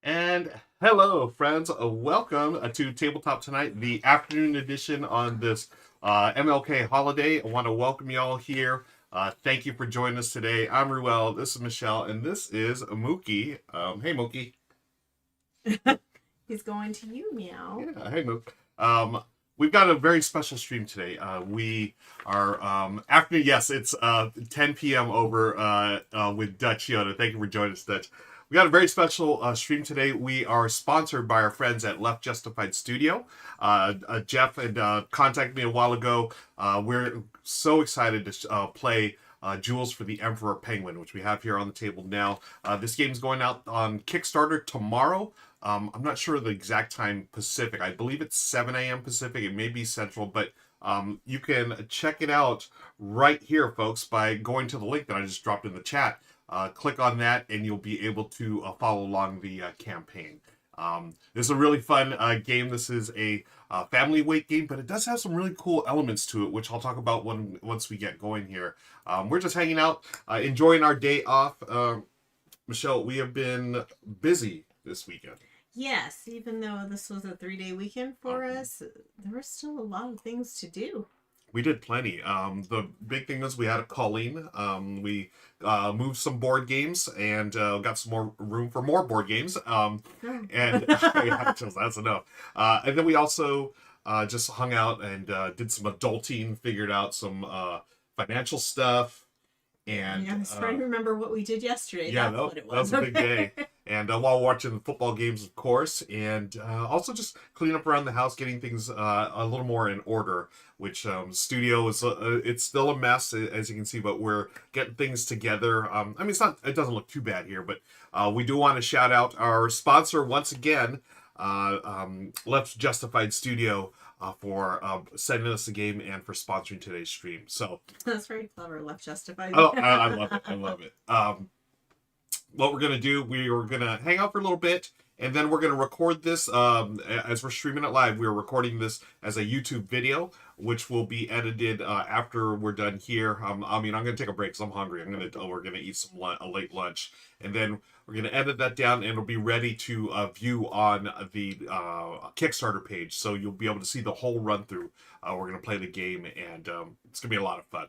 And hello, friends. Welcome to Tabletop Tonight, the afternoon edition on this MLK holiday. I want to welcome you all here. Thank you for joining us today. I'm Ruel. This is Michelle, and this is Mookie. Hey, Mookie. He's going to you, meow. Yeah, hey, Mook. We've got a very special stream today. We are afternoon. Yes, it's 10 p.m. over with Dutch Yoda. Thank you for joining us, Dutch. We got a very special stream today. We are sponsored by our friends at Left Justified Studio. Jeff had contacted me a while ago. We're so excited to play Jewels for the Emperor Penguin, which we have here on the table now. This game is going out on Kickstarter tomorrow. I'm not sure the exact time Pacific. I believe it's 7 a.m. Pacific. It may be Central, but you can check it out right here, folks, by going to the link that I just dropped in the chat. Click on that, and you'll be able to follow along the campaign. This is a really fun game. This is a family weight game, but it does have some really cool elements to it, which I'll talk about once we get going here. We're just hanging out, enjoying our day off. Michelle, we have been busy this weekend. Yes, even though this was a 3-day weekend for us, there were still a lot of things to do. We did plenty. The big thing was we had a calling. We moved some board games and got some more room for more board games. And yeah, that's enough. And then we also just hung out and did some adulting, figured out some financial stuff. And I was trying to remember what we did yesterday. Yeah, That's what it that was a big day. And while watching the football games, of course, and also just cleaning up around the house, getting things a little more in order, which studio is, it's still a mess, as you can see, but we're getting things together. I mean, it doesn't look too bad here, but we do want to shout out our sponsor once again, Left Justified Studio, for sending us the game and for sponsoring today's stream. So that's very clever, Left Justified. Oh, I love it. I love it. What we're going to do, we are going to hang out for a little bit, and then we're going to record this as we're streaming it live. We're recording this as a YouTube video, which will be edited after we're done here. I mean, I'm going to take a break because I'm hungry. We're going to eat a late lunch, and then we're going to edit that down, and it'll be ready to view on the Kickstarter page. So you'll be able to see the whole run through. We're going to play the game, and it's going to be a lot of fun.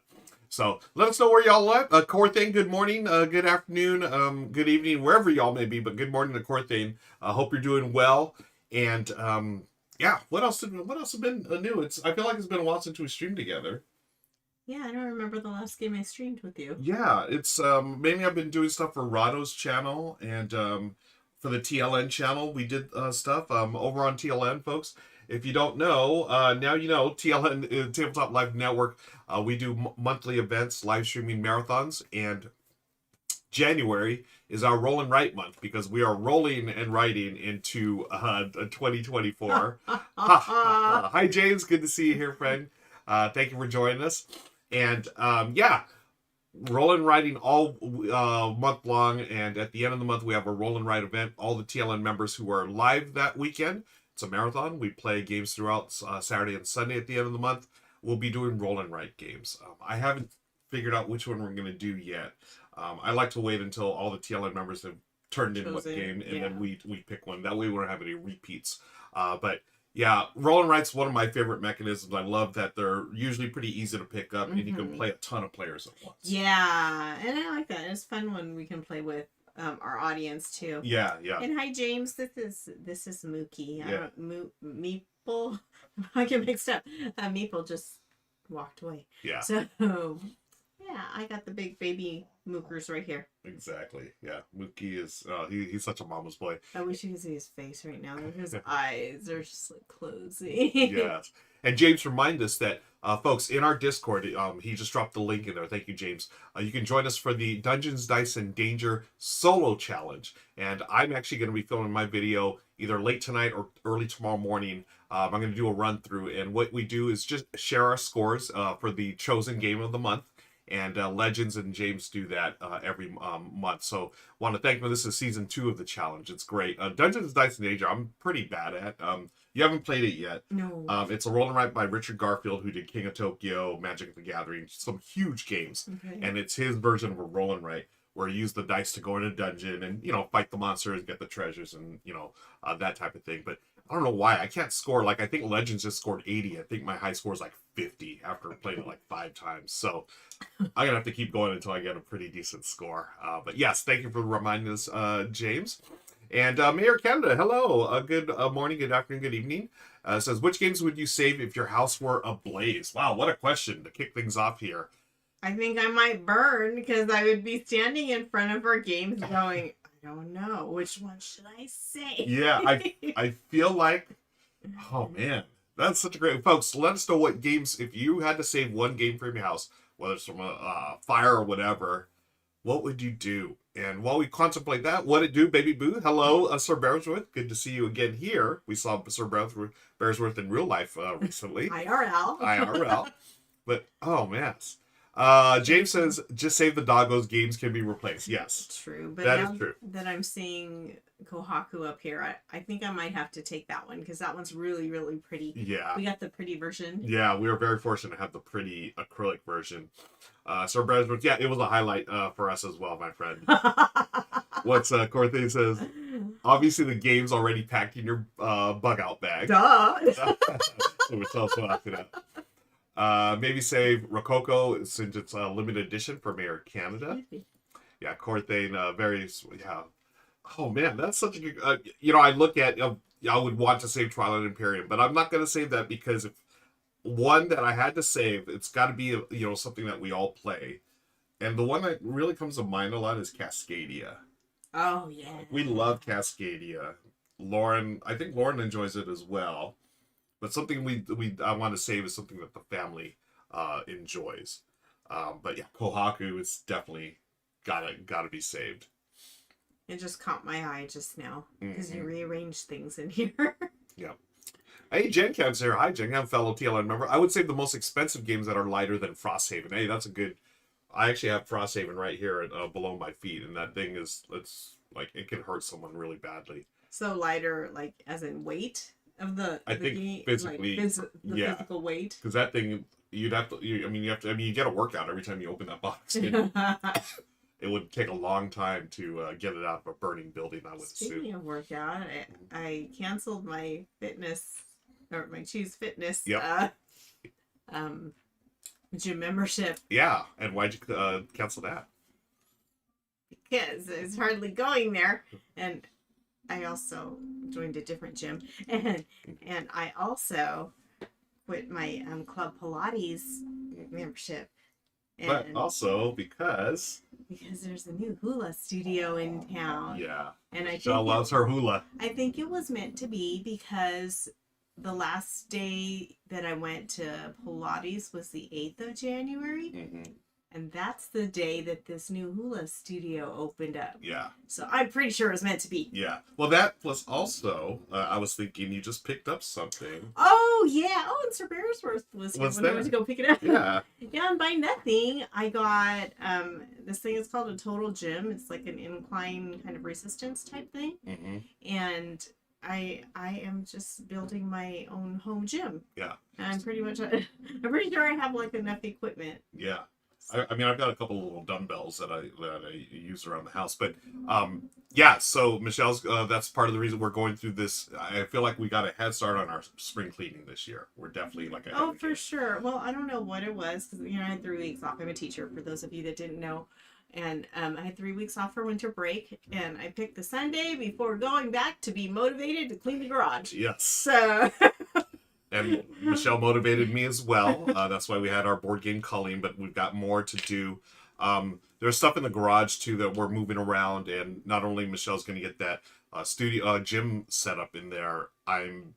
So let us know where y'all at. Corthane, good morning, good afternoon, good evening, wherever y'all may be, but good morning to Corthane. Hope you're doing well. And yeah, what else has been new? I feel like it's been a while since we streamed together. Yeah, I don't remember the last game I streamed with you. Yeah, it's mainly I've been doing stuff for Rado's channel and for the TLN channel. We did stuff over on TLN, folks. If you don't know, now you know, TLN, Tabletop Live Network, we do monthly events, live streaming marathons, and January is our roll and write month because we are rolling and writing into 2024. Hi, James. Good to see you here, friend. Thank you for joining us. And yeah, roll and writing all month long, and at the end of the month, we have a roll and write event. All the TLN members who are live that weekend, it's a marathon. We play games throughout Saturday and Sunday at the end of the month. We'll be doing roll and write games. I haven't figured out which one we're going to do yet. I like to wait until all the TLN members have turned in what game, and then we pick one. That way we don't have any repeats. But yeah, roll and write's one of my favorite mechanisms. I love that they're usually pretty easy to pick up, and you can play a ton of players at once. Yeah, and I like that. It's fun when we can play with our audience too. Yeah, yeah. And hi, James. This is Mookie. Yeah. Meeple. I get mixed up. Meeple just walked away. Yeah. So yeah, I got the big baby Mookers right here. Exactly. Yeah. Mookie is he's such a mama's boy. I wish you could see his face right now. His eyes are just like closing. Yes. And James reminded us that folks in our Discord, he just dropped the link in there. Thank you, James. You can join us for the Dungeons, Dice, and Danger solo challenge. And I'm actually going to be filming my video either late tonight or early tomorrow morning. I'm going to do a run through, and what we do is just share our scores for the chosen game of the month. And Legends and James do that every month. So want to thank them. This is season 2 of the challenge. It's great. Dungeons, Dice, and Danger, I'm pretty bad at. You haven't played it yet. No. It's a roll and write by Richard Garfield, who did King of Tokyo, Magic the Gathering, some huge games. Okay. And it's his version of a roll and write. where you use the dice to go in a dungeon and, fight the monsters, get the treasures, and, that type of thing. But I don't know why. I can't score. Like, I think Legends just scored 80. I think my high score is like 50 after playing it like 5 times. So I'm going to have to keep going until I get a pretty decent score. But yes, thank you for reminding us, James. And Mayor Canada, hello. Good morning, good afternoon, good evening. Says, which games would you save if your house were ablaze? Wow, what a question to kick things off here. I think I might burn because I would be standing in front of our games going, I don't know, which one should I say? Yeah, I feel like, oh man, that's such a great, folks, let us know what games, if you had to save one game from your house, whether it's from a fire or whatever, what would you do? And while we contemplate that, what it do, Baby Boo? Hello, Sir Bearsworth. Good to see you again here. We saw Sir Bearsworth in real life recently. IRL. IRL. But, oh man. James says, just save the doggos, games can be replaced. Yes. True. But that now is true. that I'm seeing Kohaku up here, I think I might have to take that one because that one's really, really pretty. Yeah. We got the pretty version. Yeah, we were very fortunate to have the pretty acrylic version. Sir Bearsworth, yeah, it was a highlight for us as well, my friend. What's Corthe says, obviously the game's already packed in your bug out bag. Duh. So we're also after that. Maybe save Rococo since it's a limited edition for Mayor Canada. Yeah, Corthane, very, yeah. Oh man, that's such a good, I look at, I would want to save Twilight Imperium, but I'm not going to save that because if one that I had to save, it's got to be, something that we all play. And the one that really comes to mind a lot is Cascadia. Oh, yeah. We love Cascadia. I think Lauren enjoys it as well. But something I want to save is something that the family enjoys. But yeah, Kohaku is definitely gotta be saved. It just caught my eye just now because you rearranged things in here. Yeah. Hey, Gen Cam's here. Hi, Gen Cam, fellow TLN member. I would save the most expensive games that are lighter than Frosthaven. Hey, that's a good. I actually have Frosthaven right here below my feet, and that thing it's like it can hurt someone really badly. So lighter, like as in weight of the. I think game, physically, like the physical weight. Because that thing, you get a workout every time you open that box. It would take a long time to get it out of a burning building, I would assume. Speaking of workout, I canceled my fitness, or my Choose Fitness gym membership. Yeah, and why'd you cancel that? Because it's hardly going there. And I also joined a different gym. And I also quit my Club Pilates membership. But also because there's a new hula studio in town. Yeah. And I Michelle loves her hula. I think it was meant to be because the last day that I went to Pilates was the 8th of January. Mm-hmm. And that's the day that this new hula studio opened up. Yeah. So I'm pretty sure it was meant to be. Yeah. Well, that plus also, I was thinking you just picked up something. Oh, yeah. Oh, and Sir Bearsworth was here when I went to go pick it up. Yeah. Yeah, and by nothing, I got, this thing is called a total gym. It's like an incline kind of resistance type thing. Mm-hmm. And I am just building my own home gym. Yeah. And I'm pretty sure I have like enough equipment. Yeah. I mean, I've got a couple of little dumbbells that I use around the house, but yeah. So Michelle's that's part of the reason we're going through this. I feel like we got a head start on our spring cleaning this year. We're definitely like for sure. Well, I don't know what it was because I had 3 weeks off. I'm a teacher for those of you that didn't know, and I had 3 weeks off for winter break, and I picked the Sunday before going back to be motivated to clean the garage. Yes. So. And Michelle motivated me as well. That's why we had our board game culling, but we've got more to do. There's stuff in the garage too that we're moving around, and not only Michelle's going to get that gym set up in there. I'm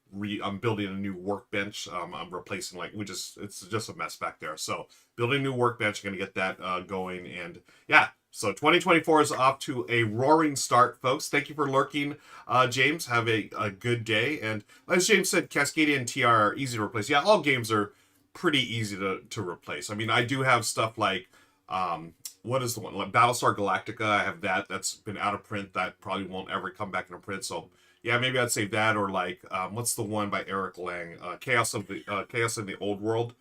building a new workbench. I'm replacing it's just a mess back there. So building a new workbench, going to get that going, and yeah. So 2024 is off to a roaring start, folks. Thank you for lurking, James. Have a good day. And as James said, Cascadia and TR are easy to replace. Yeah, all games are pretty easy to replace. I mean, I do have stuff like, what is the one? Like Battlestar Galactica. I have that. That's been out of print. That probably won't ever come back into print. So yeah, maybe I'd save that. Or like, what's the one by Eric Lang? Chaos in the Old World.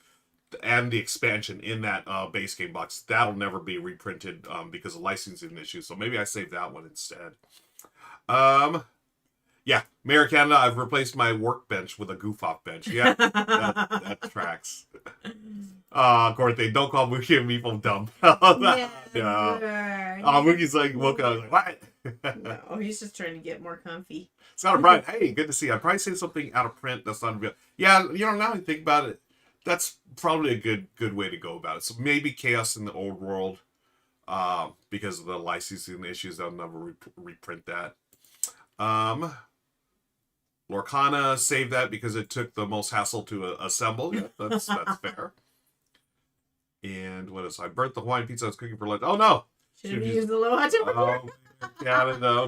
and the expansion in that base game box. That'll never be reprinted because of licensing issues. So maybe I save that one instead. Yeah, Mayor Canada, I've replaced my workbench with a goof-off bench. Yeah, that tracks. Corte, don't call Mookie and Meeple dumb. No. Mookie's like, woke up, I was like, what? No, he's just trying to get more comfy. Scott O'Brien, hey, good to see you. I'd probably say something out of print that's not real. Yeah, now I think about it, that's probably a good way to go about it. So maybe Chaos in the Old World, because of the licensing issues, they'll never reprint that. Lorcana saved that because it took the most hassle to assemble. Yeah, that's fair. And what else? I burnt the Hawaiian pizza I was cooking for lunch. Oh no! Should have used the low hot temperature. Yeah, no.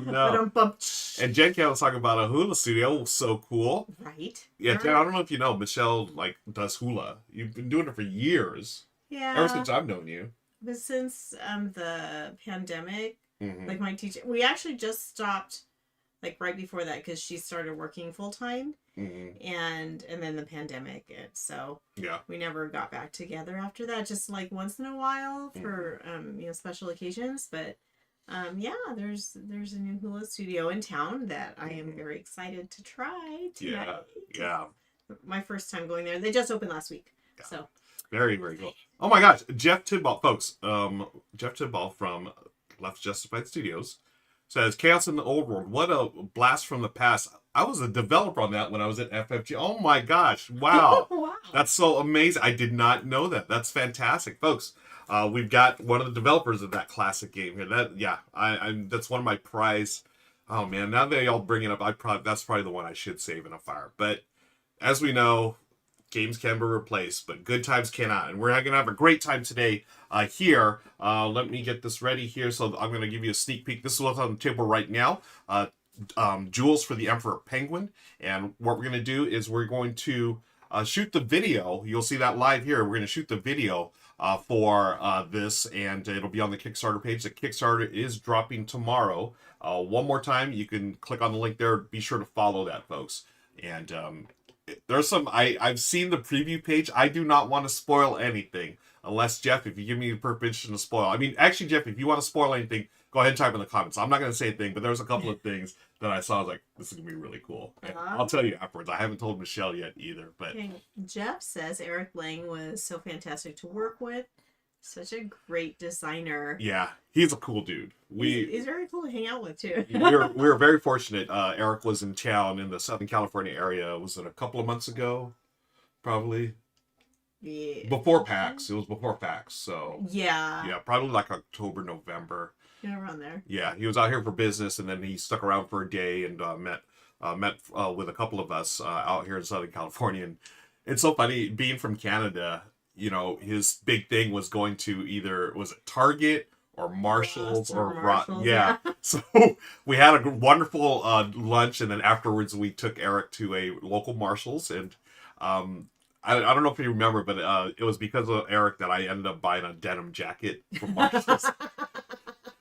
And Jen Cat was talking about a hula studio. So cool. Right. Yeah, Jen, I don't know if you know, Michelle does hula. You've been doing it for years. Yeah. Ever since I've known you. But since the pandemic, Mm-hmm. my teacher, we actually just stopped right before that because she started working full time, and then the pandemic, and so yeah, we never got back together after that. Just once in a while for special occasions, but yeah, there's a new hula studio in town that I am very excited to try tonight. Yeah. My first time going there. They just opened last week, so very, very cool. Oh my gosh, Jeff Tidball, folks. Jeff Tidball from Left Justified Studios says, Chaos in the Old World. What a blast from the past. I was a developer on that when I was at FFG. Oh my gosh. Wow. Wow. That's so amazing. I did not know that. That's fantastic. Folks, we've got one of the developers of that classic game here. That's one of my prize. Oh man, now that y'all bring it up, that's probably the one I should save in a fire. But as we know, games can be replaced, but good times cannot. And we're going to have a great time today here. Let me get this ready here. So I'm going to give you a sneak peek. This is what's on the table right now. Jewels for the Emperor Penguin. And what we're going to do is we're going to shoot the video. You'll see that live here. We're going to shoot the video for this, and it'll be on the Kickstarter page. The Kickstarter is dropping tomorrow. One more time, you can click on the link there. Be sure to follow that, folks. And there's some, I've seen the preview page. I do not want to spoil anything unless, Jeff, if you give me the permission to spoil. I mean, actually, Jeff, if you want to spoil anything, go ahead and type in the comments. I'm not going to say a thing, but there's a couple of things that I saw. I was like, this is going to be really cool. And I'll tell you afterwards. I haven't told Michelle yet either. But okay. Jeff says Eric Lang was so fantastic to work with. Such a great designer. Yeah, he's a cool dude. He's very cool to hang out with too. we were very fortunate. Eric was in town in the Southern California area. Was it a couple of months ago? Probably. Yeah. Before PAX. It was before PAX. So yeah, probably like October, November. Yeah, around there. Yeah, he was out here for business, and then he stuck around for a day and met with a couple of us out here in Southern California. And it's so funny being from Canada. His big thing was going to either, was it Target or Marshalls or Marshalls, yeah. So we had a wonderful lunch, and then afterwards we took Eric to a local Marshalls, and I don't know if you remember, but it was because of Eric that I ended up buying a denim jacket from Marshalls.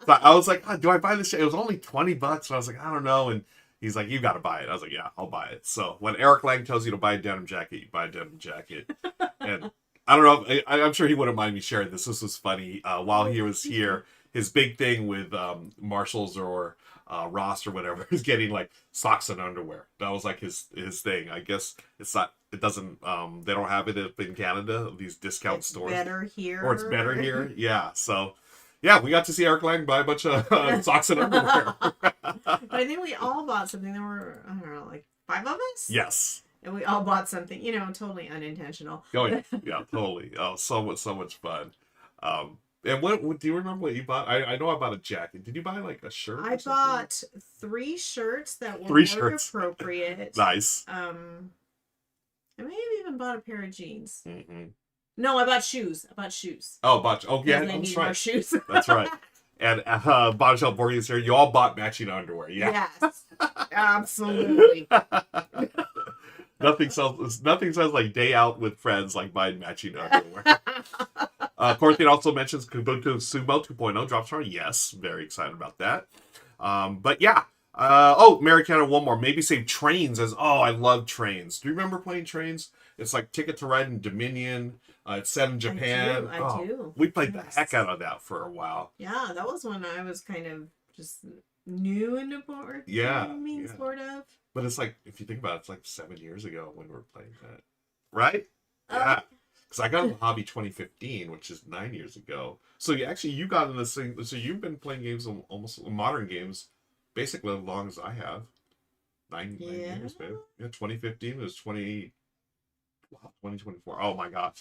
So I was like, do I buy this? It was only $20, and I was like, I don't know, and he's like, you got to buy it. I was like, yeah, I'll buy it. So when Eric Lang tells you to buy a denim jacket, you buy a denim jacket. And I don't know. I'm sure he wouldn't mind me sharing this. This was funny. While he was here, his big thing with Marshalls or Ross or whatever is getting socks and underwear. That was his thing. I guess it's not. It doesn't. They don't have it up in Canada. These discount stores. Better here. Or it's better here. Yeah. So. Yeah, we got to see Eric Lang buy a bunch of socks and underwear. But I think we all bought something. There were, I don't know, 5 of us? Yes. And we all bought something, totally unintentional. Oh, yeah, totally. Oh, so much fun. And what do you remember what you bought? I know I bought a jacket. Did you buy a shirt? I bought 3 shirts that were 3 work shirts. appropriate. Nice. I may have even bought a pair of jeans. Mm-hmm. No, I bought shoes. Oh, yeah, I that's need right. more shoes. That's right. And Bombshell Borges here. You all bought matching underwear. Yeah. Yes, absolutely. Nothing sounds like day out with friends like buying matching underwear. Corthian also mentions Kabuto Sumo 2.0 drops tomorrow. Yes, very excited about that. But yeah, Americana, one more. Maybe save Trains as, oh, I love Trains. Do you remember playing Trains? It's like Ticket to Ride in Dominion. It's set in Japan. I do. We played Yes. the heck out of that for a while. Yeah, that was when I was kind of just new into board Yeah, gaming, yeah. sort of. But it's like, if you think about it, it's like 7 years ago when we were playing that. Right? Oh. Yeah. Because I got in the hobby 2015, which is 9 years ago. So you got in this thing. So you've been playing games, almost modern games, basically as long as I have. Nine years, babe. Yeah, 2015 was 2024. Oh my gosh.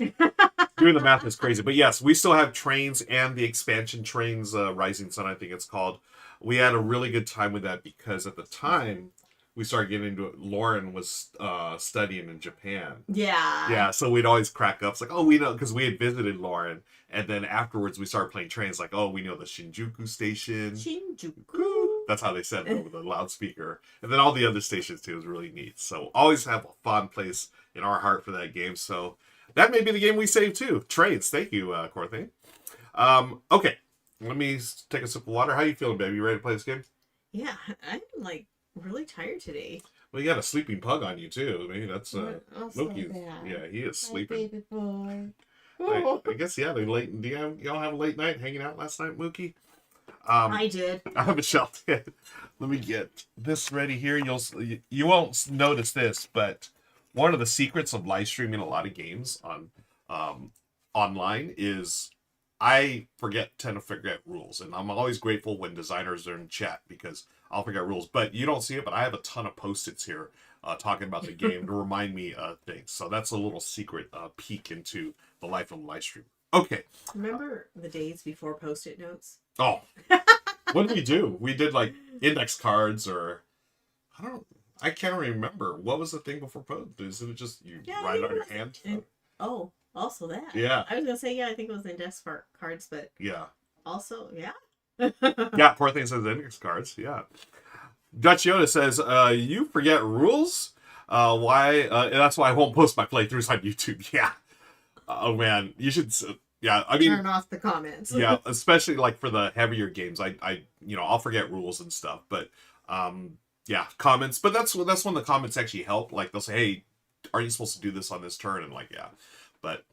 Doing the math is crazy. But yes, we still have Trains and the expansion Trains, Rising Sun, I think it's called. We had a really good time with that because at the time we started getting into it. Lauren was studying in Japan. Yeah. Yeah, so we'd always crack up. It's like, oh, we know, because we had visited Lauren. And then afterwards we started playing Trains, like, oh, we know the Shinjuku station. Shinjuku. That's how they said it over the loudspeaker. And then all the other stations too. It was really neat. So always have a fond place in our heart for that game. So that may be the game we save too. Trains. Thank you, Corthy. Okay. Let me take a sip of water. How you feeling, baby? You ready to play this game? Yeah, I'm like really tired today. Well, you got a sleeping pug on you too. Maybe that's Also Loki's. bad. Yeah, he is My sleeping. baby boy. I guess yeah. They late. Do y'all have a late night hanging out last night, Mookie? I did. Michelle did. Let me get this ready here. You won't notice this, but one of the secrets of live streaming a lot of games on online is I tend to forget rules, and I'm always grateful when designers are in chat because I'll forget rules. But you don't see it, but I have a ton of post-its here talking about the game to remind me of things. So that's a little secret peek into the life of a live stream. Okay. Remember the days before Post-it notes? Oh, what did we do? We did like index cards, or I can't remember. What was the thing before post? Isn't it just you write it on your hand? Oh, also that. Yeah. I was gonna say I think it was index cards, but yeah. Also, yeah. Yeah, poor thing says index cards. Yeah. Dutch Yoda says, "You forget rules. Why? That's why I won't post my playthroughs on YouTube." Yeah. Oh man, you should. Yeah, I mean, turn off the comments. Yeah, especially like for the heavier games, I'll forget rules and stuff, but yeah, comments. But that's when the comments actually help. Like they'll say, "Hey, are you supposed to do this on this turn?" And like, yeah, but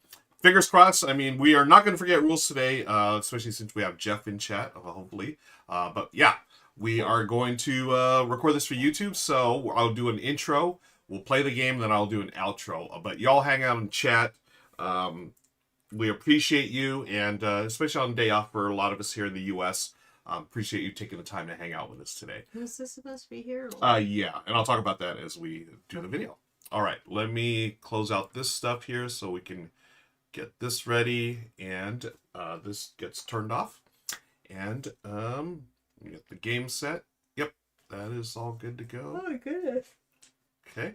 fingers crossed. I mean, we are not going to forget rules today, especially since we have Jeff in chat, hopefully. But yeah, we are going to record this for YouTube, so I'll do an intro. We'll play the game, then I'll do an outro. But y'all hang out and chat. We appreciate you, and especially on the day off for a lot of us here in the U.S., appreciate you taking the time to hang out with us today. Was this supposed to be here? Yeah, and I'll talk about that as we do the video. All right, let me close out this stuff here so we can get this ready, and this gets turned off. And we get the game set. Yep, that is all good to go. Oh my goodness. Okay.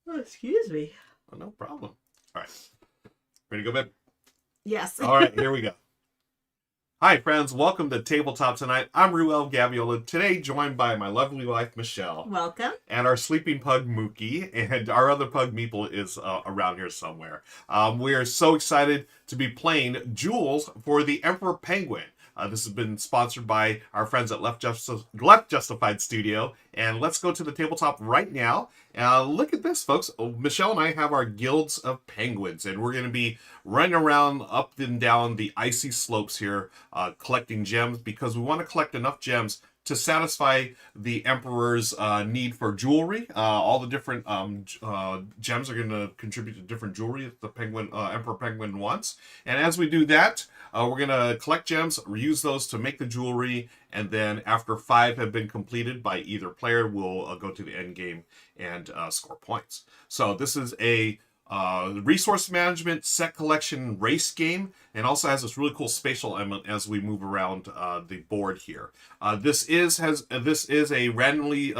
Oh, excuse me. Oh, no problem. All right. Ready to go, babe? Yes. All right, here we go. Hi, friends. Welcome to Tabletop Tonight. I'm Ruel Gaviola, today joined by my lovely wife, Michelle. Welcome. And our sleeping pug, Mookie. And our other pug, Meeple, is around here somewhere. We are so excited to be playing Jules for the Emperor Penguin. This has been sponsored by our friends at Left Justified Studio. And let's go to the tabletop right now. Look at this, folks. Michelle and I have our guilds of penguins, and we're going to be running around up and down the icy slopes here, collecting gems, because we want to collect enough gems to satisfy the Emperor's need for jewelry. All the different gems are going to contribute to different jewelry that the Emperor Penguin wants. And as we do that, we're going to collect gems, reuse those to make the jewelry, and then after 5 have been completed by either player, we'll go to the end game and score points. So this is a resource management set collection race game, and also has this really cool spatial element as we move around the board here. This is a randomly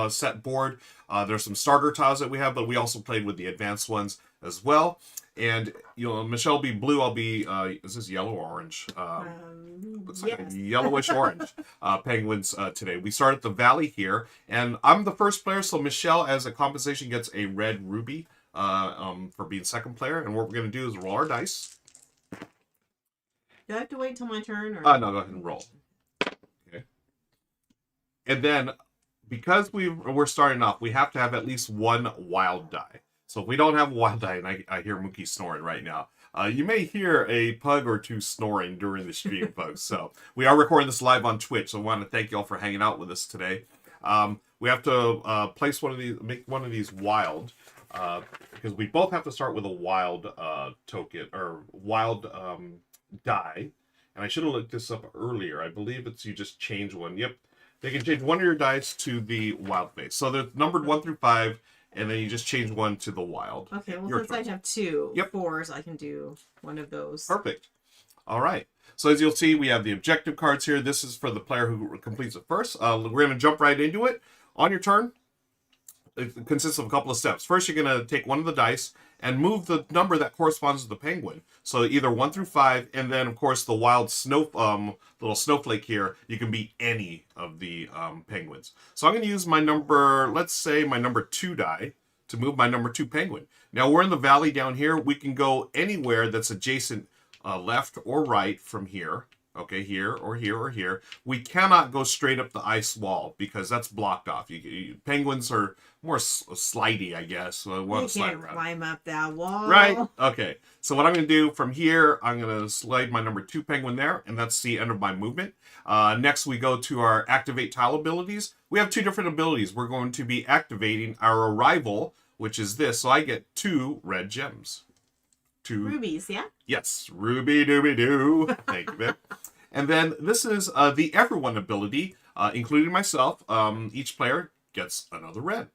set board. There's some starter tiles that we have, but we also played with the advanced ones as well. And Michelle will be blue. I'll be is this yellow or orange? Looks like a yellowish orange penguins today. We start at the valley here, and I'm the first player, so Michelle, as a compensation, gets a red ruby for being second player. And what we're going to do is roll our dice. Do I have to wait till my turn? Or? No, go ahead and roll. Okay. And then, because we're starting off, we have to have at least one wild die. So if we don't have a wild die, and I hear Mookie snoring right now, you may hear a pug or two snoring during the stream, folks. So we are recording this live on Twitch, so I want to thank you all for hanging out with us today. We have to place one of these, make one of these wild, because we both have to start with a wild token, or wild die. And I should have looked this up earlier. I believe it's you just change one. Yep. They can change one of your dice to the wild face. So they're numbered 1 through 5, and then you just change one to the wild. Okay, well, Your since turn. I have 2 Yep. 4s, I can do one of those. Perfect. All right. So as you'll see, we have the objective cards here. This is for the player who completes it first. We're going to jump right into it. On your turn, it consists of a couple of steps. First, you're going to take one of the dice and move the number that corresponds to the penguin. So either 1 through 5, and then, of course, the wild little snowflake here, you can be any of the penguins. So I'm going to use my number, let's say my number 2 die to move my number 2 penguin. Now, we're in the valley down here. We can go anywhere that's adjacent left or right from here. Okay, here or here or here. We cannot go straight up the ice wall because that's blocked off. Penguins are more slidey, I guess. So You can't climb up that wall. Right? Okay. So what I'm going to do from here, I'm going to slide my number 2 penguin there, and that's the end of my movement. Next, we go to our activate tile abilities. We have 2 different abilities. We're going to be activating our arrival, which is this. So I get 2 red gems. 2 rubies, yeah? Yes. Ruby dooby doo. Thank you, babe. And then this is the everyone ability, including myself. Each player gets another red.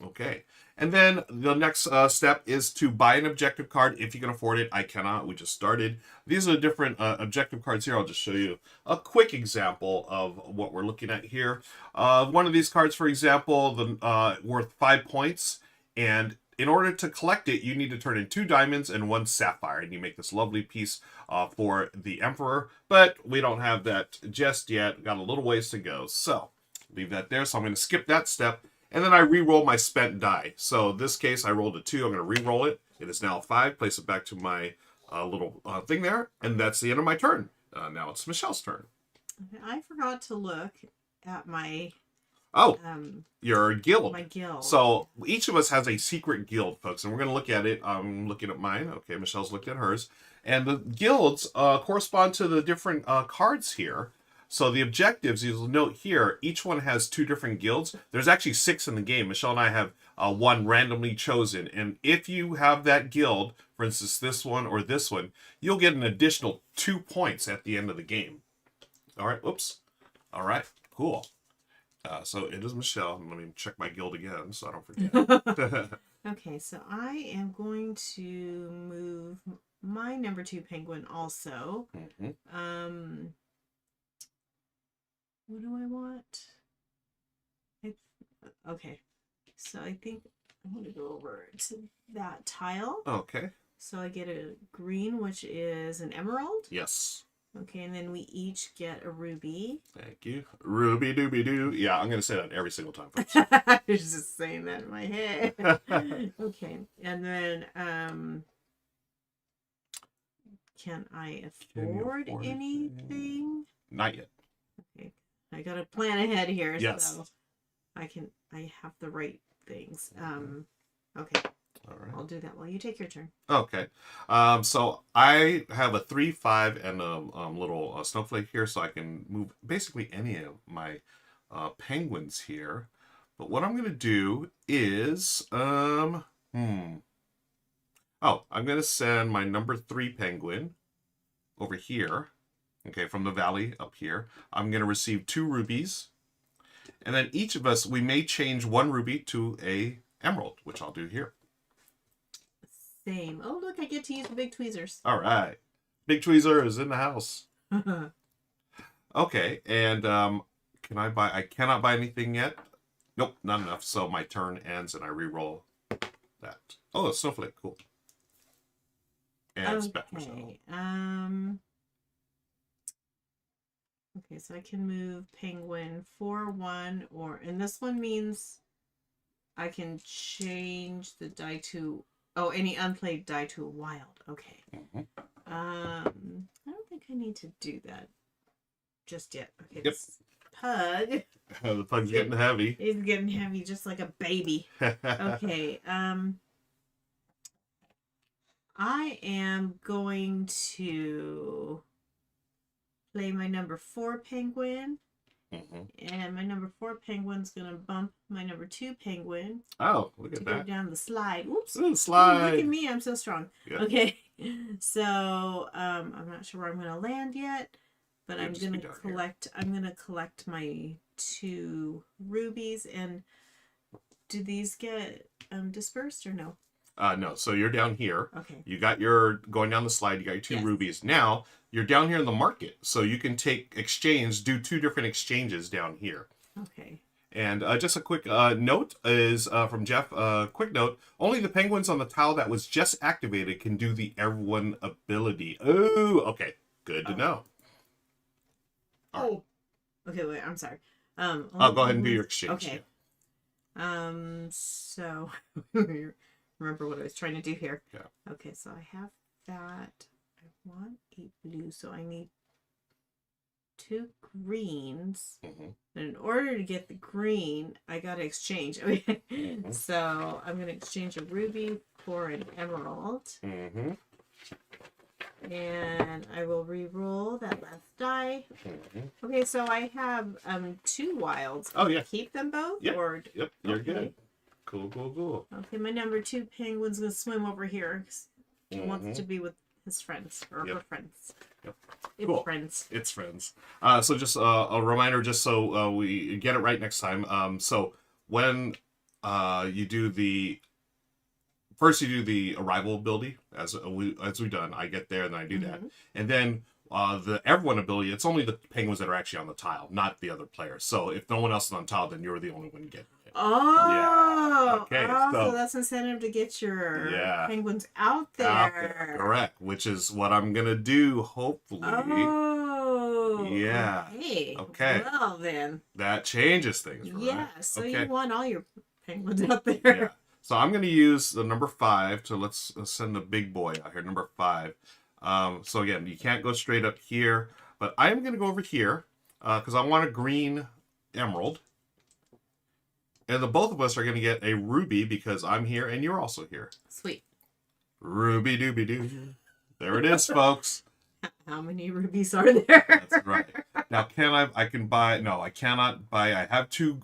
Okay. And then the next step is to buy an objective card if you can afford it. I cannot. We just started. These are the different objective cards here. I'll just show you a quick example of what we're looking at here. One of these cards, for example, worth 5 points. And in order to collect it, you need to turn in 2 diamonds and 1 sapphire. And you make this lovely piece for the Emperor. But we don't have that just yet. Got a little ways to go. So leave that there. So I'm going to skip that step. And then I re-roll my spent die. So in this case, I rolled a 2. I'm going to re-roll it. It is now 5. Place it back to my little thing there. And that's the end of my turn. Now it's Michelle's turn. I forgot to look at my... Oh, your guild. My guild. So each of us has a secret guild, folks. And we're going to look at it. I'm looking at mine. Okay, Michelle's looked at hers. And the guilds correspond to the different cards here. So the objectives, you'll note here, each one has 2 different guilds. There's actually 6 in the game. Michelle and I have 1 randomly chosen. And if you have that guild, for instance, this one or this one, you'll get an additional 2 points at the end of the game. All right, whoops. All right, cool. So it is Michelle. Let me check my guild again so I don't forget. Okay, so I am going to move my number 2 penguin also. Mm-hmm. What do I want? Okay, so I think I'm going to go over to that tile. Okay. So I get a green, which is an emerald. Yes. Okay, and then we each get a ruby. Thank you. Ruby dooby doo. Yeah, I'm going to say that every single time. I was just saying that in my head. Okay, and then can I afford anything? Not yet. Okay, I got to plan ahead here. Yes. So I have the right things. Okay. All right. I'll do that while you take your turn. Okay. So I have a 3, 5, and a little snowflake here, so I can move basically any of my penguins here. But what I'm going to do is, oh, I'm going to send my number 3 penguin over here. Okay, from the valley up here. I'm going to receive 2 rubies. And then each of us, we may change 1 ruby to a emerald, which I'll do here. Same. Oh, look, I get to use the big tweezers. All right. Big Tweezer is in the house. Okay, and can I buy... I cannot buy anything yet. Nope, not enough. So my turn ends and I re-roll that. Oh, a snowflake. Cool. And it's back, Michelle. Okay, so I can move penguin 4-1 or... And this one means I can change the die to... Oh, any unplayed die to a wild. Okay. Mm-hmm. I don't think I need to do that just yet. Okay. Yep. pug. The pug's getting heavy. He's getting heavy just like a baby. Okay, I am going to play my number 4 penguin. And my number 4 penguin's going to bump my number 2 penguin. Oh, look at to that. go down the slide. Oops. Ooh, slide. Ooh, look at me. I'm so strong. Yeah. Okay. So, I'm not sure where I'm going to land yet, but I'm going to collect, I'm going to collect my 2 rubies. And do these get dispersed or no? No, so you're down here. Okay. You got your, going down the slide, you got your 2 rubies. Now, you're down here in the market. So you can do 2 different exchanges down here. Okay. And just a quick note is from Jeff. Quick note, only the penguins on the tile that was just activated can do the everyone ability. Oh, okay. Good to know. Oh. Okay, wait, I'm sorry. I'll go ahead and do your exchange. Okay. Yeah. So remember what I was trying to do here. Yeah. Okay, so I have that. I want a blue, so I need 2 greens. And in order to get the green, I gotta exchange. Okay. So I'm gonna exchange a ruby for an emerald. And I will re-roll that last die. Okay, so I have 2 wilds. Oh yeah. Keep them both? Yep. Or... Yep. You're good. Cool, cool, cool. Okay, my number 2 penguin's gonna swim over here. He wants to be with his friends or her friends. Yep. It's Cool. friends. It's friends. So just a reminder, just so we get it right next time. So when you do the first, you do the arrival ability as we've done. I get there and then I do that, and then the everyone ability. It's only the penguins that are actually on the tile, not the other players. So if no one else is on tile, then you're the only one getting it. Oh, yeah. Okay. So that's incentive to get your penguins out there. Correct. Which is what I'm gonna do. Hopefully. Oh. Yeah. Okay. Well then. That changes things, right? Yeah. So okay. you want all your penguins out there. Yeah. So I'm gonna use the number 5 to let's send the big boy out here. Number 5. So again, you can't go straight up here, but I am gonna go over here because I want a green emerald. And the both of us are going to get a ruby because I'm here and you're also here. Sweet. Ruby dooby doo. There it is, folks. How many rubies are there? That's right. Now, I can buy, no, I cannot buy, I have 2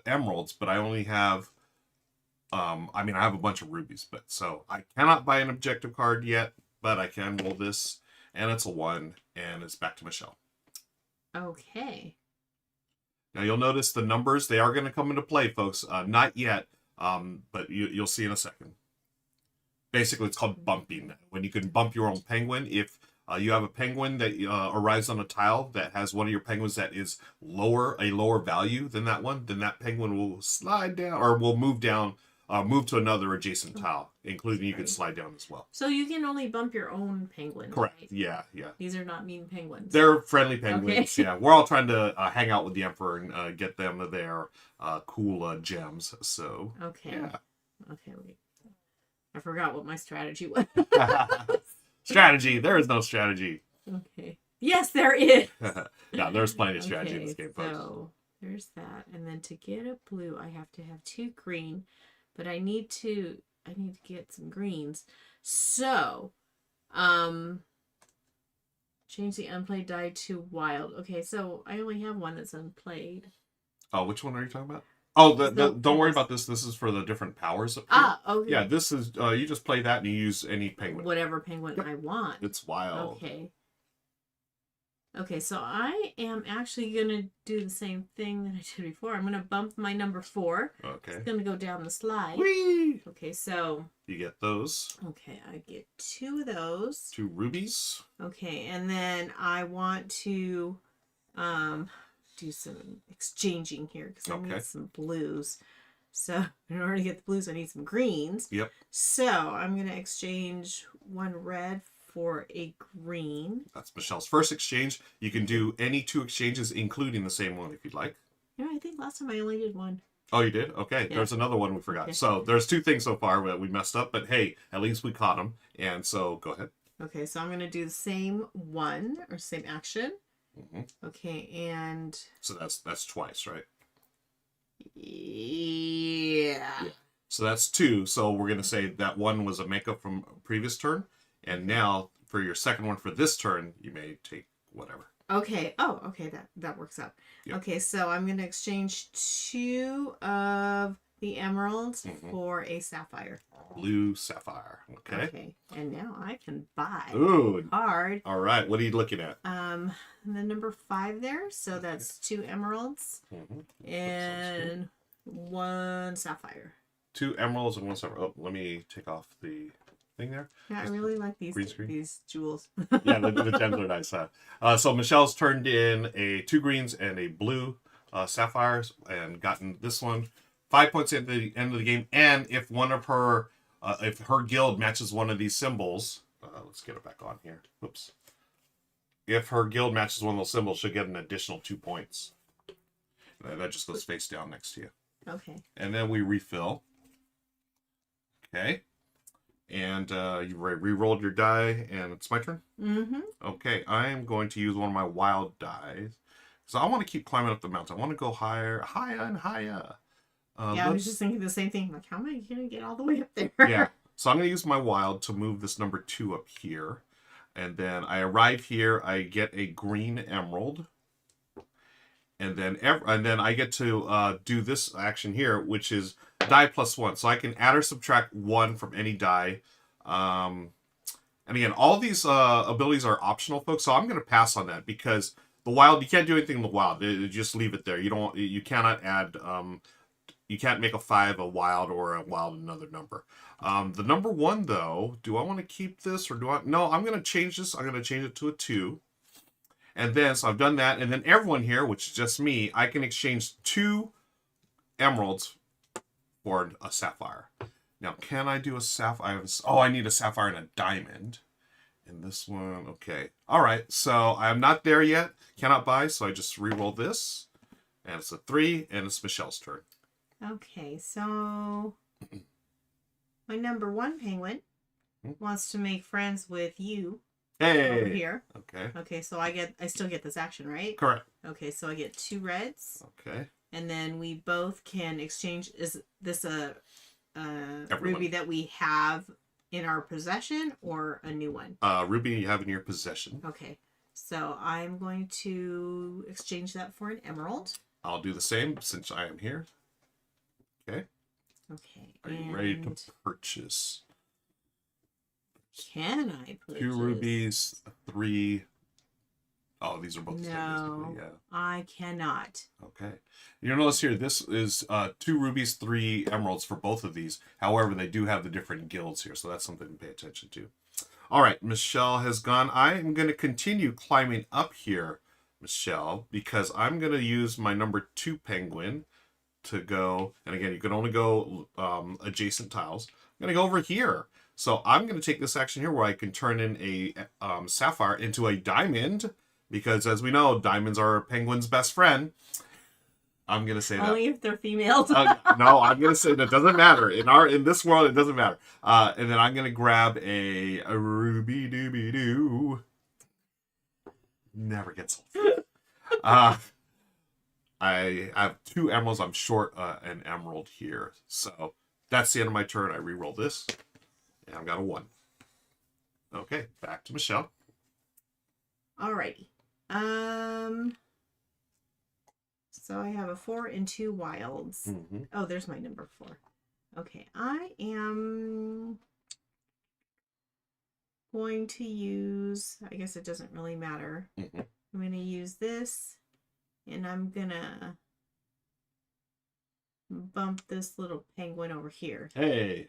emeralds, but I only have, I have a bunch of rubies, but so I cannot buy an objective card yet, but I can roll this, and it's a 1, and it's back to Michelle. Okay. Now you'll notice the numbers, they are going to come into play, folks. Not yet, but you'll see in a second. Basically, it's called bumping. When you can bump your own penguin. If you have a penguin that arrives on a tile that has one of your penguins that is a lower value than that one, then that penguin will slide down or will move down, move to another adjacent tile, including you can slide down as well. So you can only bump your own penguin. Correct. Right? Yeah. These are not mean penguins. They're friendly penguins. Okay. Yeah. We're all trying to hang out with the Emperor and get them their cool gems. So. Okay. Yeah. Okay. Wait. I forgot what my strategy was. Strategy. There is no strategy. Okay. Yes, there is. Yeah, there's plenty of strategy in this game, folks. So there's that, and then to get a blue, I have to have 2 green, but I need to get some greens. So, change the unplayed die to wild. Okay, so I only have one that's unplayed. Oh, which one are you talking about? Oh, don't worry about this. This is for the different powers up here. Okay. Yeah, this is you just play that and you use any penguin. Whatever penguin I want. It's wild. Okay. Okay, so I am actually going to do the same thing that I did before. I'm going to bump my number 4. Okay. It's going to go down the slide. Whee! Okay, so... You get those. Okay, I get 2 of those. 2 rubies. Okay, and then I want to do some exchanging here because I need some blues. So in order to get the blues, I need some greens. Yep. So I'm going to exchange 1 red for a green. That's Michelle's first exchange. You can do any 2 exchanges, including the same one if you'd like. Yeah, I think last time I only did 1. Oh, you did? Okay. Yeah. There's another one we forgot. Okay. So there's 2 things so far that we messed up, but hey, at least we caught them. And so go ahead. Okay, so I'm going to do the same one or same action. Okay, and So that's twice, right? yeah. So that's 2. So we're gonna say that one was a makeup from a previous turn, and now for your second one for this turn, you may take whatever. Okay. Oh, okay. That works out. Yep. Okay, so I'm gonna exchange 2 of the emeralds for a sapphire. Blue sapphire. Okay. Okay, and now I can buy Ooh. a card. All right. What are you looking at? The number 5 there. So that's 2 emeralds and 1 sapphire. 2 emeralds and 1 sapphire. Oh, let me take off the thing there. Yeah, I really like these green screen. these jewels. Yeah, the gems are nice. So Michelle's turned in 2 greens and a blue sapphires and gotten this one 5 points at the end of the game. And if one of her, if her guild matches one of these symbols, let's get it back on here. Oops. If her guild matches one of those symbols, she'll get an additional 2 points. That just goes face down next to you. Okay. And then we refill. Okay. And you re-rolled your die, and it's my turn? Okay, I am going to use one of my wild dies. So I want to keep climbing up the mountain. I want to go higher and higher. Yeah, I was just thinking the same thing. Like, how am I going to get all the way up there? Yeah, so I'm going to use my wild to move this number 2 up here. And then I arrive here, I get a green emerald. And then I get to do this action here, which is die +1. So I can add or subtract 1 from any die. And again, all these abilities are optional, folks. So I'm going to pass on that because the wild, you can't do anything in the wild. Just leave it there. You cannot add. You can't make a 5 a wild or a wild another number. The number 1 though, do I want to keep this or do I? No, I'm going to change this. I'm going to change it to a 2. And then, so I've done that. And then everyone here, which is just me, I can exchange 2 emeralds for a sapphire. Now, can I do a sapphire? I need a sapphire and a diamond. And this one, okay. All right, so I'm not there yet. Cannot buy, so I just re-roll this. And it's a 3, and it's Michelle's turn. Okay, so my number 1 penguin wants to make friends with you. Hey! Over here. Okay. Okay, so I still get this action, right? Correct. Okay, so I get 2 reds. Okay. And then we both can exchange. Is this a Everyone. ruby that we have in our possession or a new one? Ruby you have in your possession. Okay, so I'm going to exchange that for an emerald. I'll do the same since I am here. Okay. Okay. Are you ready to purchase? Can I purchase? 2 rubies, 3. Oh, these are both the same, basically. Yeah. I cannot. Okay. You'll notice here, this is 2 rubies, 3 emeralds for both of these. However, they do have the different guilds here, so that's something to pay attention to. All right, Michelle has gone. I am going to continue climbing up here, Michelle, because I'm going to use my number 2 penguin to go. And again, you can only go adjacent tiles. I'm going to go over here. So I'm going to take this action here where I can turn in a sapphire into a diamond. Because as we know, diamonds are a penguin's best friend. I'm gonna say that. Only if they're females. No, I'm gonna say that doesn't matter. In this world, it doesn't matter. And then I'm gonna grab a ruby dooby doo. Never gets old. I have 2 emeralds. I'm short an emerald here. So that's the end of my turn. I re-roll this. And I've got a 1. Okay, back to Michelle. Alrighty. So I have a 4 and 2 wilds. Mm-hmm. Oh, there's my number 4. Okay, I am going to use, I guess it doesn't really matter. Mm-hmm. I'm going to use this, and I'm going to bump this little penguin over here. Hey.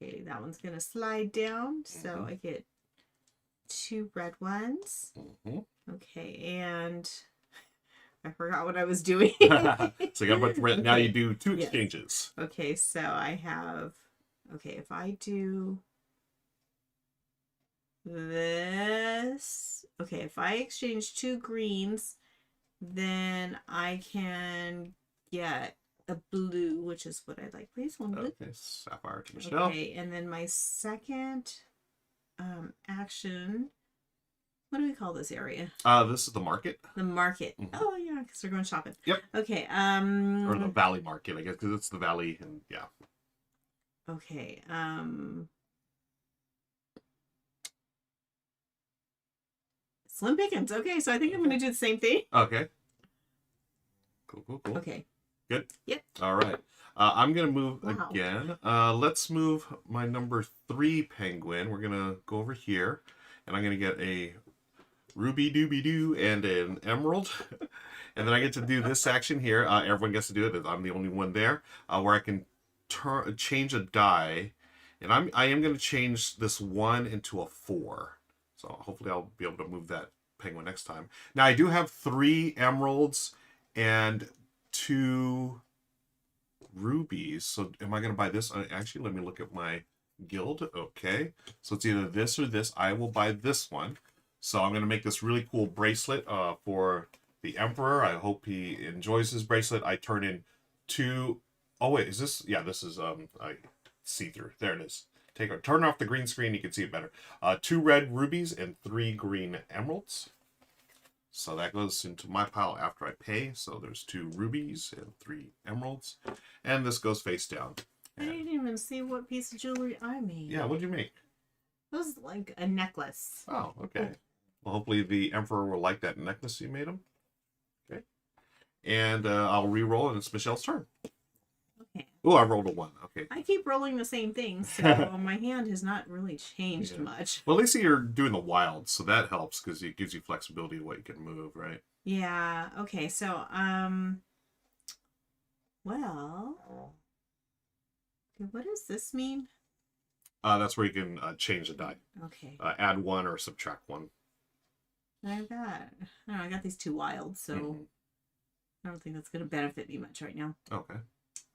Okay, that one's going to slide down, so I get 2 red ones. Mm-hmm. Okay, and I forgot what I was doing. So you got a bunch of red. Okay. Now you do 2 exchanges. Okay, so I have, okay, if I do this, okay, if I exchange 2 greens, then I can get a blue, which is what I'd like. Please, 1 blue. Okay, sapphire to Michelle. Okay, and then my second action What do we call this area? This is the market. The market. Mhm. Oh yeah, because we're going shopping. Yep. Okay. Or the valley market, I guess, because it's the valley, and yeah. Okay. Slim pickings. Okay, so I think I'm going to do the same thing. Okay. Cool. Okay. Good? Yep. All right. I'm going to move Wow. again. Let's move my number 3 penguin. We're going to go over here, and I'm going to get a ruby doobie doo and an emerald. And then I get to do this action here. Everyone gets to do it. I'm the only one there, where I can change a die. And I am going to change this 1 into a 4. So hopefully I'll be able to move that penguin next time. Now I do have 3 emeralds and 2 rubies. So am I going to buy this? Actually, let me look at my guild. Okay. So it's either this or this. I will buy this one. So I'm going to make this really cool bracelet for the Emperor. I hope he enjoys his bracelet. I turn in 2... Oh, wait. Is this... Yeah, this is... I see-through. There it is. Turn off the green screen. You can see it better. 2 red rubies and 3 green emeralds. So that goes into my pile after I pay. So there's 2 rubies and 3 emeralds. And this goes face down. I didn't even see what piece of jewelry I made. Yeah, what'd you make? It was like a necklace. Oh, okay. Well, hopefully the Emperor will like that necklace you made him. Okay. And I'll re-roll, and it's Michelle's turn. Okay. Oh, I rolled a 1. Okay. I keep rolling the same thing, so my hand has not really changed much. Well, at least you're doing the wild, so that helps because it gives you flexibility of what you can move, right? Yeah. Okay. So, well, okay, what does this mean? That's where you can change the die. Okay. Add 1 or subtract 1. I got these 2 wild, so I don't think that's going to benefit me much right now. Okay.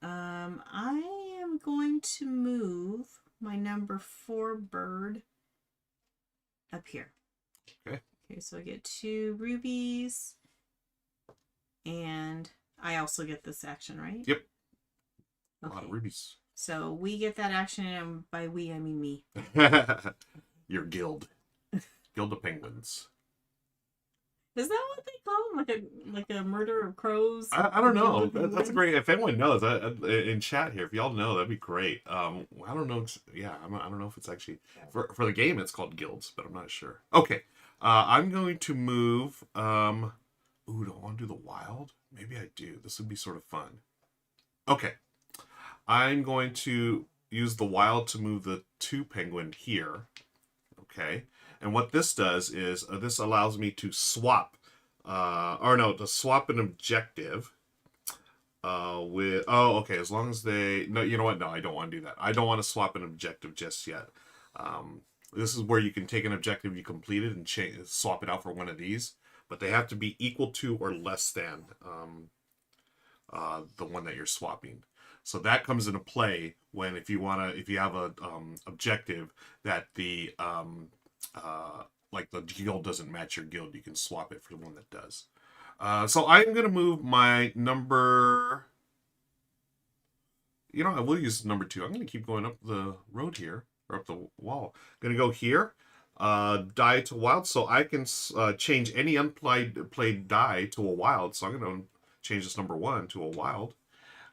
I am going to move my number 4 bird up here. Okay. Okay, so I get 2 rubies, and I also get this action, right? Yep. Okay. A lot of rubies. So we get that action, and by we, I mean me. Your guild. Guild of Penguins. Is that what they call them? Like a murder of crows? I don't know. That's a great... If anyone knows, in chat here, if y'all know, that'd be great. I don't know. Yeah, I don't know if it's actually... For the game, it's called guilds, but I'm not sure. Okay. I'm going to move... Ooh, do I want to do the wild? Maybe I do. This would be sort of fun. Okay. I'm going to use the wild to move the 2 penguin here. Okay. And what this does is this allows me to swap, to swap an objective with, okay, as long as they, no, you know what? No, I don't want to do that. I don't want to swap an objective just yet. This is where you can take an objective you completed and swap it out for one of these, but they have to be equal to or less than the one that you're swapping. So that comes into play when if you have a objective that the like the guild doesn't match your guild, you can swap it for the one that does. So I'm gonna move my number. I will use number 2. I'm gonna keep going up the road here, or up the wall. I'm gonna go here, die to wild, so I can change any unplayed die to a wild. So I'm gonna change this number 1 to a wild.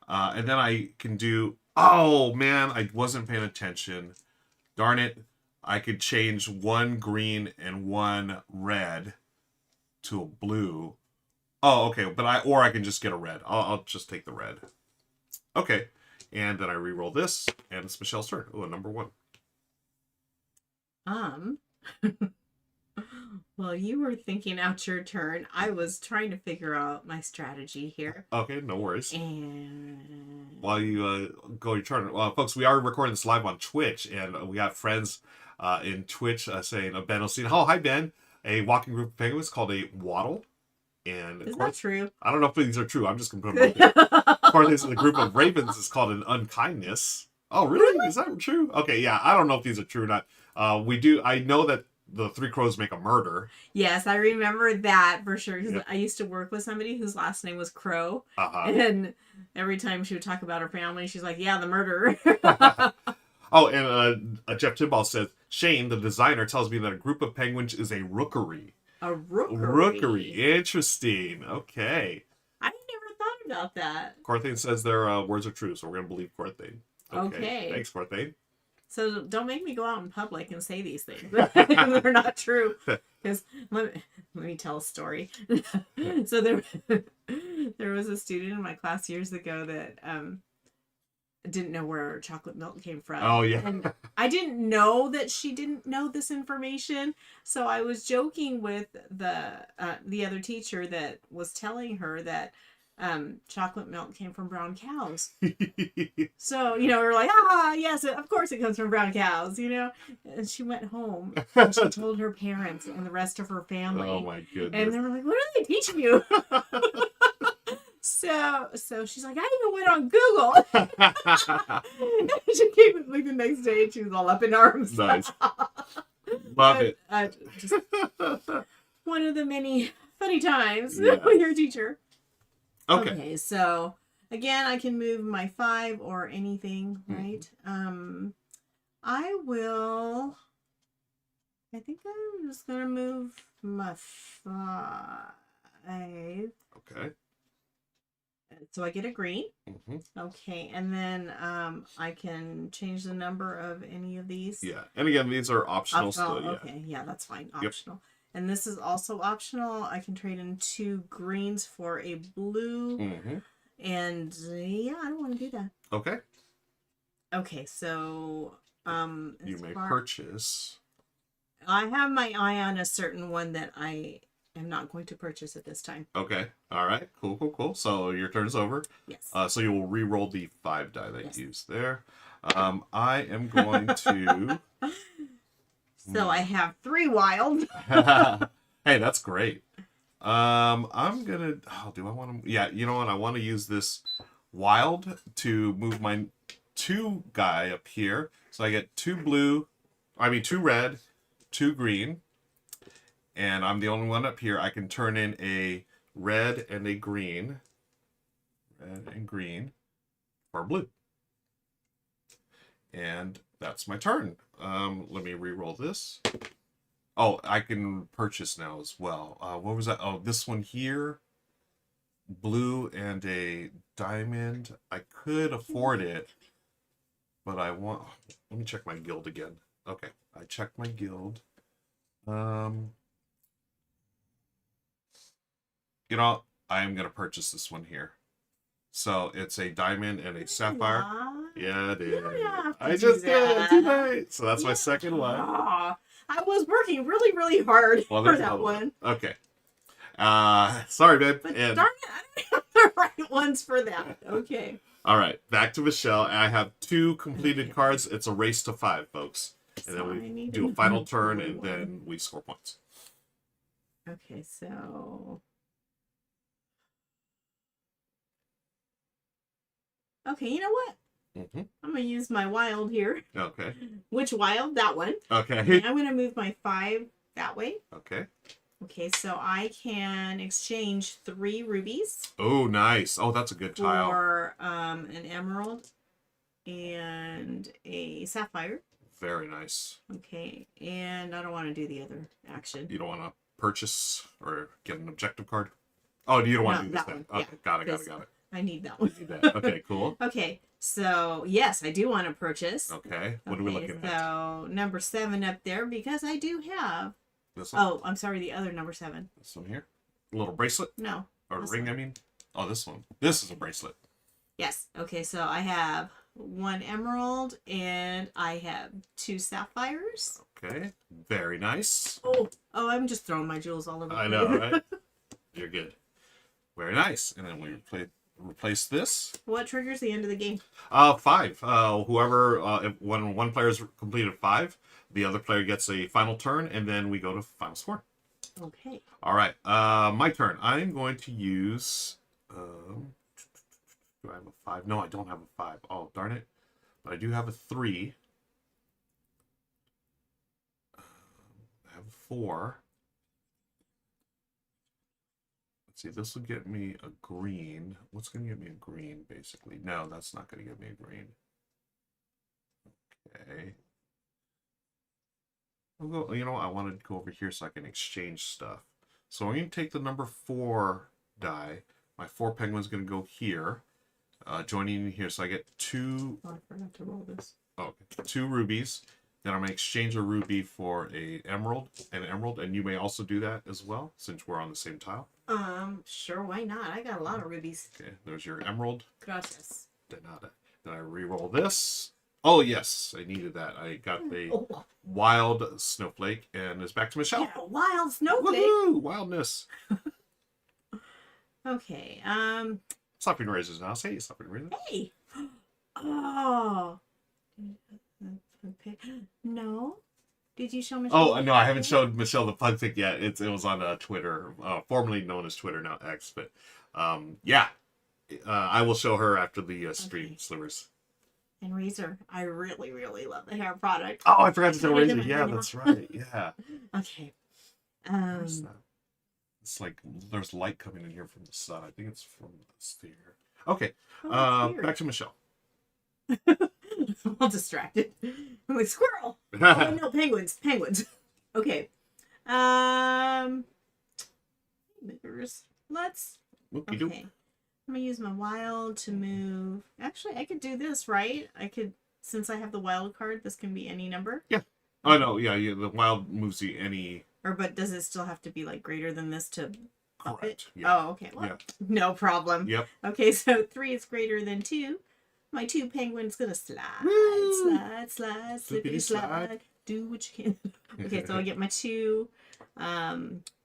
And then I can do... Oh, man, I wasn't paying attention. Darn it. I could change 1 green and 1 red to a blue. Oh, okay. But I can just get a red. I'll just take the red. Okay. And then I re-roll this, and it's Michelle's turn. Oh, number 1. Well, you were thinking out your turn. I was trying to figure out my strategy here. Okay, no worries. And while you go your turn, folks, we are recording this live on Twitch, and we have friends in Twitch saying, Ben Osteen. Oh, hi, Ben. A walking group of penguins called a waddle. And is that true? I don't know if these are true. I'm just going to put them up there. Of course, this is a group of ravens is called an unkindness. Oh, really? Is that true? Okay, yeah. I don't know if these are true or not. I know that the 3 crows make a murder. Yes, I remember that for sure. Because Yep. I used to work with somebody whose last name was Crow. Uh-huh. And every time she would talk about her family, she's like, yeah, the murderer. Oh, and Jeff Timball says, Shane, the designer, tells me that a group of penguins is a rookery. A rookery. Rookery. Interesting. Okay. I never thought about that. Corthane says their words are true, so we're going to believe Corthane. Okay. Thanks, Corthane. So don't make me go out in public and say these things. They're not true. Because let me tell a story. So there was a student in my class years ago that didn't know where chocolate milk came from. Oh, yeah. And I didn't know that she didn't know this information. So I was joking with the other teacher that was telling her that chocolate milk came from brown cows. So, we're like, yes, of course it comes from brown cows, And she went home and she told her parents and the rest of her family. Oh, my goodness. And they were like, what are they teaching you? So she's like, I even went on Google. She came like the next day and she was all up in arms. Nice. Love it. Just one of the many funny times Yeah. with your teacher. Okay. So again, I can move my 5 or anything, right? I think I'm just gonna move my 5. Okay. So I get a green. Mm-hmm. Okay, and then I can change the number of any of these. Yeah, and again, these are optional still. Yeah. Okay, yeah, that's fine. Optional. Yep. And this is also optional. I can trade in 2 greens for a blue. Mm-hmm. And yeah, I don't want to do that. Okay. Okay, so you may purchase. I have my eye on a certain one that I am not going to purchase at this time. Okay. All right. Cool. So your turn is over. Yes. So you will re-roll the 5 die that you used there. I am going to. So I have 3 wild. Hey, that's great. I'm gonna. Oh, do I want to? Yeah. You know what? I want to use this wild to move my 2 guy up here. So I get 2 blue. 2 red, 2 green. And I'm the only one up here. I can turn in a red and a green. Red and green for blue. And that's my turn. Let me re-roll this. Oh, I can purchase now as well. What was that? Oh, this one here. Blue and a diamond. I could afford it. But I want... Let me check my guild again. Okay, I checked my guild. I'm going to purchase this one here. So it's a diamond and a sapphire. Yeah, it is. I just did tonight. So that's my second one. I was working really, really hard for that one. Okay. Sorry, babe. But darn it, I don't have the right ones for that. Okay. All right, back to Michelle. I have 2 completed cards. It's a race to 5, folks. And then we do a final turn, and then we score points. Okay, so... Okay, you know what? Mm-hmm. I'm going to use my wild here. Okay. Which wild? That one. Okay. And I'm going to move my 5 that way. Okay. Okay, so I can exchange 3 rubies. Oh, nice. Oh, that's a good tile. For an emerald and a sapphire. Very nice. Okay, and I don't want to do the other action. You don't want to purchase or get an objective card? Oh, you don't want to do this thing. Okay, got it. I need that one. You need that. Okay, cool. Okay, so yes, I do want to purchase. Okay, what are we looking at? So number 7 up there because I do have. This one? Oh, I'm sorry, the other number 7. This one here? A little bracelet? No. Or ring, I mean? Oh, this one. This is a bracelet. Yes. Okay, so I have 1 emerald and I have 2 sapphires. Okay, very nice. Oh, I'm just throwing my jewels all over. I know, right? You're good. Very nice. And then we replace this. What triggers the end of the game? 5. Whoever, when one player's completed 5, the other player gets a final turn, and then we go to final score. Okay. All right. My turn. I'm going to use. Do I have a 5? No, I don't have a 5. Oh, darn it! But I do have a 3. I have a 4. Let's see. This will get me a green. What's going to get me a green? Basically, no, that's not going to get me a green. Okay. I'll go, you know what? I wanted to go over here so I can exchange stuff. So I'm going to take the number 4 die. My 4 penguin's going to go here. Joining in here. So I get 2... Oh, I forgot to roll this. Oh, okay. 2 rubies. Then I'm going to exchange a ruby for an emerald. And you may also do that as well, since we're on the same tile. Sure, why not? I got a lot of rubies. Okay, there's your emerald. Gracias. De nada. Then I re-roll this. Oh, yes, I needed that. I got the wild snowflake, and it's back to Michelle. Yeah, wild snowflake. Woohoo! Wildness. Okay. Slapping razors now. Say slapping razors. Hey. Oh. No. Did you show Michelle? Oh no, I haven't showed Michelle the pug pic yet. It was on Twitter, formerly known as Twitter, now X. But yeah, I will show her after the stream. Okay. Slivers. And Razor, I really, really love the hair product. Oh, I forgot to tell Razor. Yeah, that's right. Yeah. Okay. It's like there's light coming in here from the sun. I think it's from the sphere. Okay. Back to Michelle. I'm all distracted. I'm like, squirrel. Oh no, penguins. Okay. Let's. Okay. I'm gonna use my wild to move. Actually, I could do this, right? I could, since I have the wild card. This can be any number. Yeah. Oh no, yeah. The wild moves the any. Or but does it still have to be like greater than this to up it? Yeah. Oh, okay. Well, no problem. Yep. Okay, so 3 is greater than 2. My 2 penguins gonna slide, slippity slide. Do what you can. Okay, so I get my 2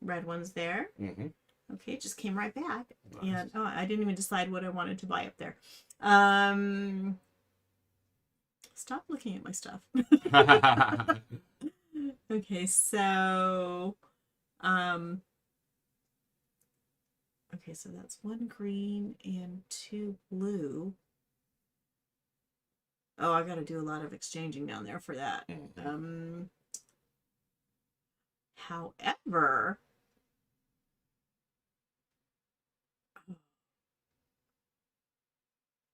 red ones there. Mm-hmm. Okay, it just came right back. Nice. And I didn't even decide what I wanted to buy up there. Stop looking at my stuff. Okay, so okay, so that's 1 green and 2 blue. Oh, I gotta do a lot of exchanging down there for that. Mm-hmm. However,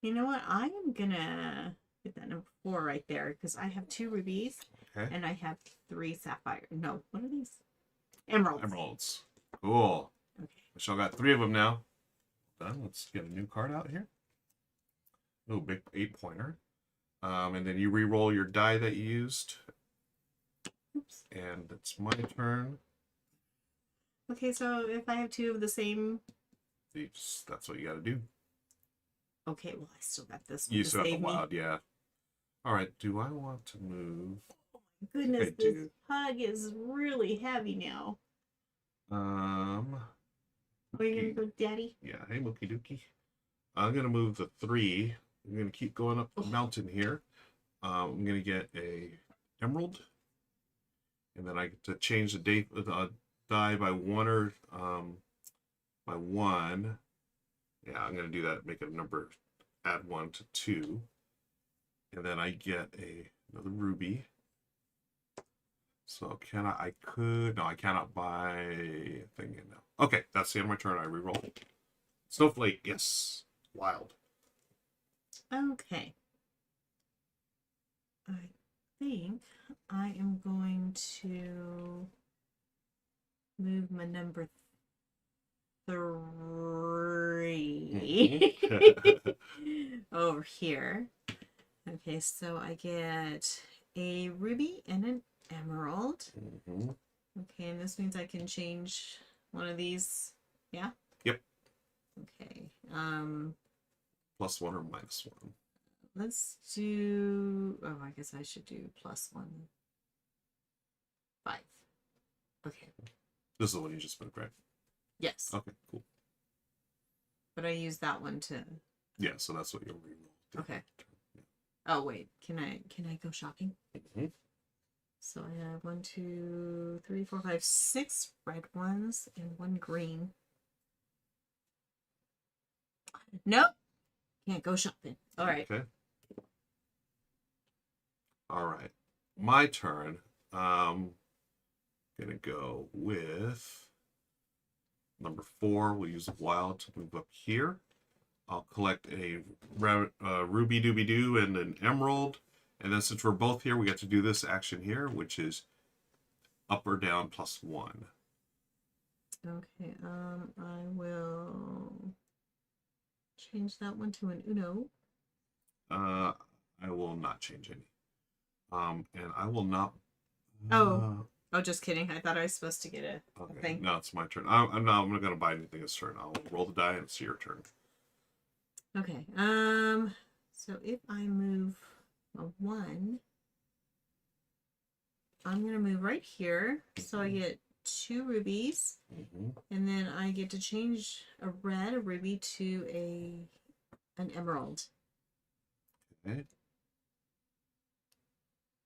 you know what? I am gonna get that number 4 right there because I have 2 rubies and I have 3 sapphire. No, what are these? Emeralds. Emeralds. Cool. Okay. Michelle got 3 of them now. Done. Let's get a new card out here. Oh, big 8-pointer. And then you re-roll your die that you used. Oops. And it's my turn. Okay, so if I have 2 of the same... That's what you gotta do. Okay, well, I still got this one. You still got the wild, yeah. Alright, do I want to move? Oh my goodness, this pug is really heavy now. Are you gonna go, Daddy? Yeah, hey, Mookie Dookie. I'm gonna move the 3. I'm gonna keep going up the mountain here. I'm gonna get a emerald, and then I get to change the die by 1 or by 1. Yeah, I'm gonna do that. Make a number, add 1 to 2, and then I get another ruby. So can I could no, I cannot buy a thing in now. Okay, that's the end of my turn. I reroll. Snowflake, yes, wild. Okay. I think I am going to move my number 3 over here. Okay, so I get a ruby and an emerald. Okay, and this means I can change one of these. Yeah? Yep. Okay. +1 or -1? Let's do... Oh, I guess I should do +1. 5. Okay. This is the one you just moved, right? Yes. Okay, cool. But I use that one to... Yeah, so that's what you'll reroll. Okay. Oh, wait. Can I go shopping? So I have 1, 2, 3, 4, 5, 6 red ones and 1 green. Nope. Can't go shopping. All right. Okay. All right. My turn. Gonna go with number 4. We'll use wild to move up here. I'll collect a ruby dooby doo and an emerald, And then since we're both here, we get to do this action here, which is up or down +1. Okay, I will change that one to an Uno. I will not change any. And I will not. Oh, just kidding. I thought I was supposed to get a Okay. thing. No, it's my turn. I'm not gonna buy anything this turn. I'll roll the die and it's your turn. Okay. So if I move a 1, I'm gonna move right here, so I get 2 rubies, and then I get to change a ruby to an emerald. Okay.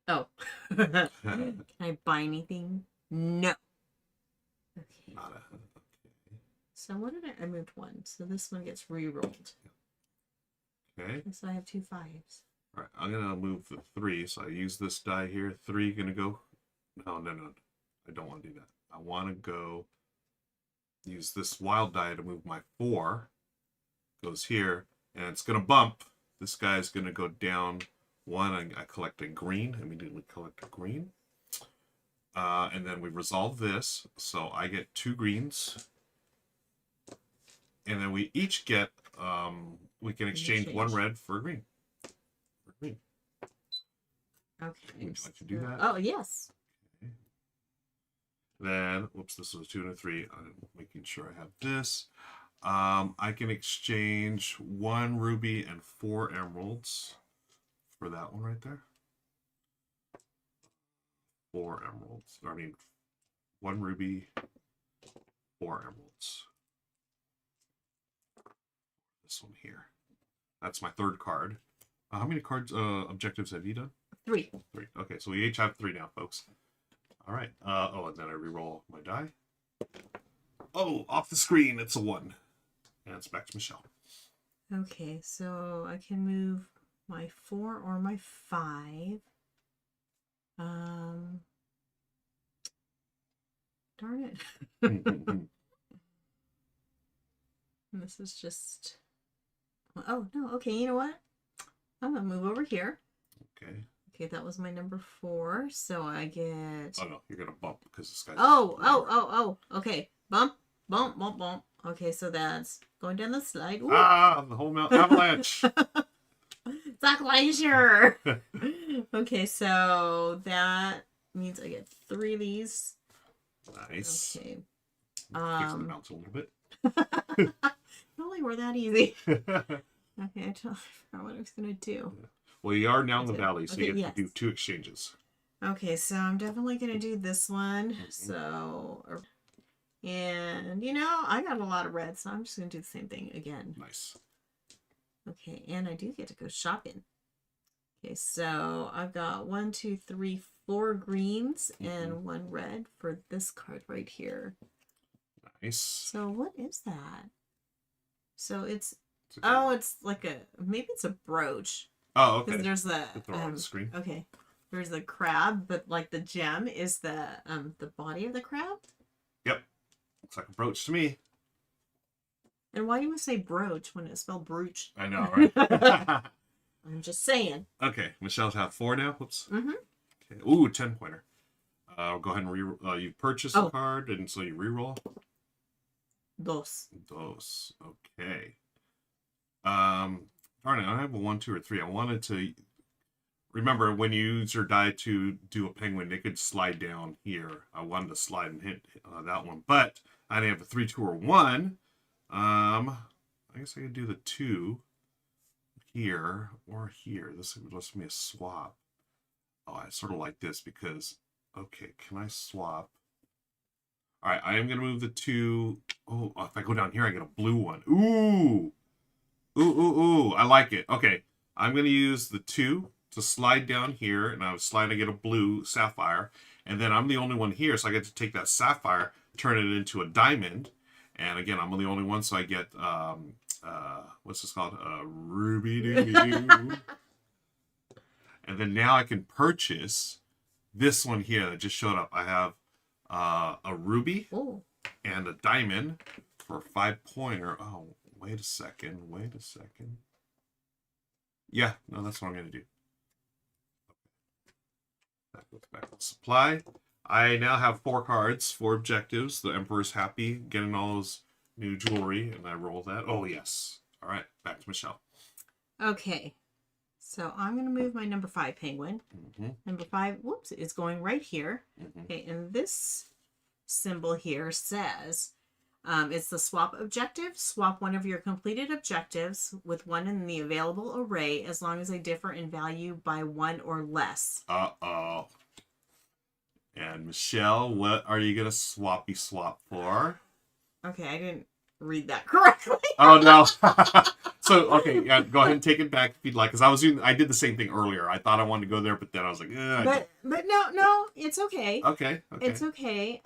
Oh. Can I buy anything? No. Okay. Nada. So what did I moved 1, so this one gets re-rolled. Okay. So I have 2 5s. All right, I'm gonna move the 3. So I use this die here. 3 gonna go. No. I don't want to do that. I want to go use this wild die to move my 4. Goes here, and it's gonna bump. This guy's gonna go down 1. I collect a green. Immediately collect a green. And then we resolve this, so I get 2 greens. And then we each get, we can exchange 1 red for a green. Okay. Would you like to do that? Oh, yes. Okay. Then, whoops, this was a 2 and a 3. I'm making sure I have this. I can exchange 1 ruby and 4 emeralds for that one right there. 4 emeralds. I mean, 1 ruby, 4 emeralds. This one here. That's my 3rd card. How many cards, objectives have you done? 3. 3. Okay, so we each have 3 now, folks. All right. And then I re-roll my die. Oh, off the screen, it's a 1. And it's back to Michelle. Okay, so I can move my 4 or my 5. Darn it. This is just... Oh, no. Okay, you know what? I'm going to move over here. Okay. Okay, that was my number 4. So I get... Oh, no. You're going to bump because this guy's... Oh. Okay. Bump. Okay, so that's going down the slide. Ooh. The whole mountain avalanche. It's a glacier. Okay, so that means I get 3 of these. Nice. Okay. Fix the bounce a little bit. Really were that easy. Okay, I forgot what I was gonna do. Well, you are now in the valley, so okay, you get to do 2 exchanges. Okay, so I'm definitely gonna do this one. So, and you know, I got a lot of red, so I'm just gonna do the same thing again. Nice. Okay, and I do get to go shopping. Okay, so I've got 1, 2, 3, 4 greens and 1 red for this card right here. Nice. So what is that? So it's it's like maybe it's a brooch. Oh, okay. Because there's the throw it on the screen. Okay, there's the crab, but like the gem is the body of the crab. Yep, looks like a brooch to me. And why do you say brooch when it's spelled brooch? I know, right? I'm just saying. Okay, Michelle's have 4 now. Whoops. Mm-hmm. Okay. Ooh, 10-pointer. Go ahead and you purchase a card, and so you re-roll. Dos. Okay. Darn it, I don't have a 1, 2, or 3. I wanted to remember when you use your die to do a penguin, it could slide down here. I wanted to slide and hit that one, but I didn't have a 3, 2, or 1. I guess I could do the 2 here or here. This would just be a swap. Oh, I sort of like this because, okay, can I swap? All right, I am going to move the 2. Oh, if I go down here, I get a blue one. Ooh. I like it. Okay, I'm going to use the 2 to slide down here, and I would slide and get a blue sapphire. And then I'm the only one here, so I get to take that sapphire, turn it into a diamond. And again, I'm the only one, so I get, what's this called? Ruby-doo-doo. And then now I can purchase this one here that just showed up. I have a ruby and a diamond for a 5-pointer. Oh, wait a second. Yeah, no, that's what I'm going to do. Back to supply. I now have 4 cards, 4 objectives. The Emperor's happy, getting all those new jewelry, and I roll that. Oh, yes. All right, back to Michelle. Okay. So I'm going to move my number 5 penguin. Number 5, whoops, is going right here. Okay, and this symbol here says it's the swap objective. Swap one of your completed objectives with one in the available array as long as they differ in value by 1 or less. Uh-oh. And Michelle, what are you going to swap for? Okay, I didn't read that correctly. Oh, no. So, okay, yeah, go ahead and take it back if you'd like, because I did the same thing earlier. I thought I wanted to go there, but then I was like, But no, it's okay. Okay. It's okay.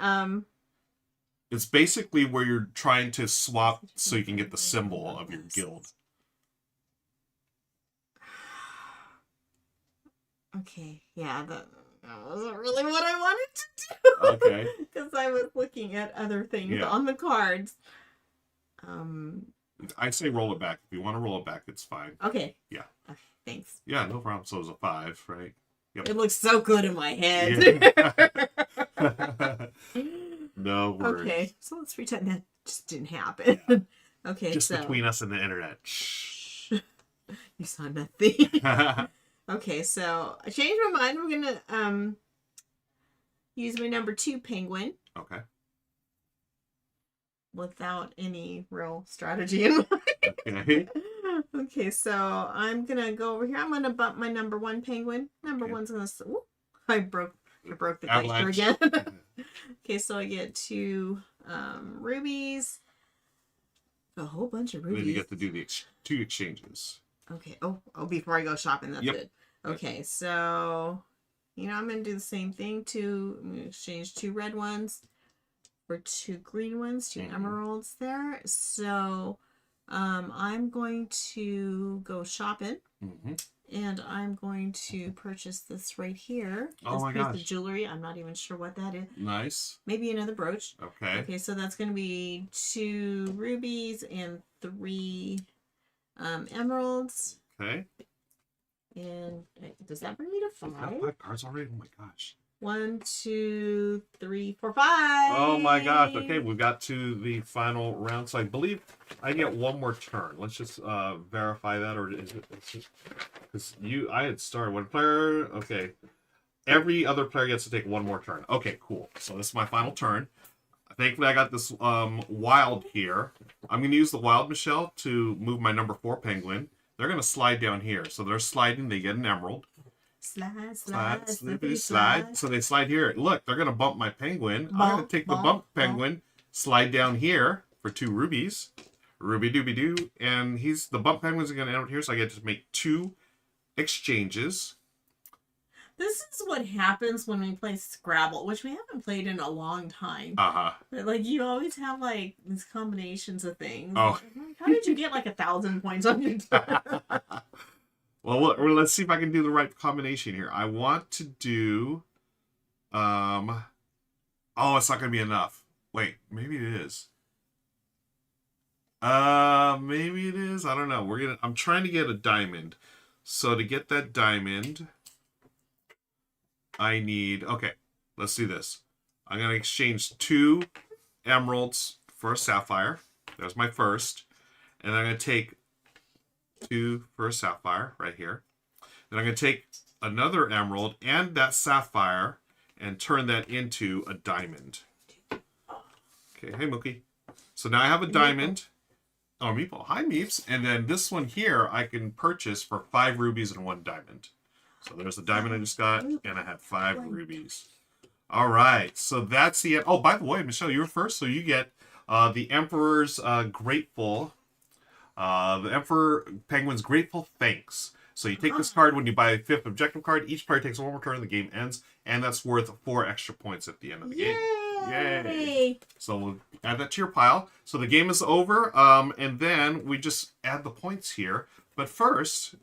It's basically where you're trying to swap so you can get the symbol of your guild. Okay, yeah, that wasn't really what I wanted to do. Okay. Because I was looking at other things on the cards. I'd say roll it back. If you want to roll it back, it's fine. Okay. Yeah. Okay, thanks. Yeah, no problem. So it was a 5, right? Yep. It looks so good in my head. Yeah. No worries. Okay, so let's pretend that just didn't happen. Yeah. Okay, just so between us and the internet. Shh. You saw nothing. Okay, so I changed my mind. We're gonna use my number 2 penguin. Okay. Without any real strategy in mind. Okay. Okay, so I'm gonna go over here. I'm gonna bump my number 1 penguin. Number one's gonna. Ooh, I broke the glacier again. Okay, so I get 2 rubies. A whole bunch of rubies. Then you get to do the 2 exchanges. Okay. Oh, before I go shopping, that's it. Okay, so I'm gonna do the same thing. I'm gonna exchange 2 red ones for 2 green ones, 2 emeralds there. So I'm going to go shopping. And I'm going to purchase this right here. Oh my gosh. Piece of jewelry. I'm not even sure what that is. Nice. Maybe another brooch. Okay. Okay, so that's going to be 2 rubies and 3 emeralds. Okay. And does that bring me to 5? 5 cards already? Oh my gosh. 1, 2, 3, 4, 5. Oh my gosh. Okay, we got to the final round. So I believe I get 1 more turn. Let's just verify that, or is it? Because I had started 1 player. Okay. Every other player gets to take 1 more turn. Okay, cool. So this is my final turn. Thankfully, I got this wild here. I'm going to use the wild, Michelle, to move my number 4 penguin. They're going to slide down here. So they're sliding. They get an emerald. Slide. So they slide here. Look, they're going to bump my penguin. I'm going to take the bump penguin, slide down here for 2 rubies. Ruby dooby doo. And the bump penguin's going to end up here, so I get to make 2 exchanges. This is what happens when we play Scrabble, which we haven't played in a long time. But you always have these combinations of things. Oh. How did you get 1,000 points on your turn? Well, let's see if I can do the right combination here. I want to do... Oh, it's not going to be enough. Wait, maybe it is. Maybe it is. I don't know. I'm trying to get a diamond. So to get that diamond, I need... Okay, let's do this. I'm going to exchange 2 emeralds for a sapphire. There's my first. And I'm going to take 2 for a sapphire right here. Then I'm going to take another emerald and that sapphire and turn that into a diamond. Okay, hey Mookie. So now I have a diamond. Oh, Meeple. Hi, Meeps. And then this one here I can purchase for 5 rubies and 1 diamond. So there's the diamond I just got, and I had 5 rubies. All right, so that's the... Oh, by the way, Michelle, you were first, so you get the Emperor's Grateful... the Emperor Penguin's Grateful Thanks. So you take this card when you buy a 5th objective card. Each player takes 1 more turn and the game ends. And that's worth 4 extra points at the end of the game. Yay! So we'll add that to your pile. So the game is over. And then we just add the points here. But first,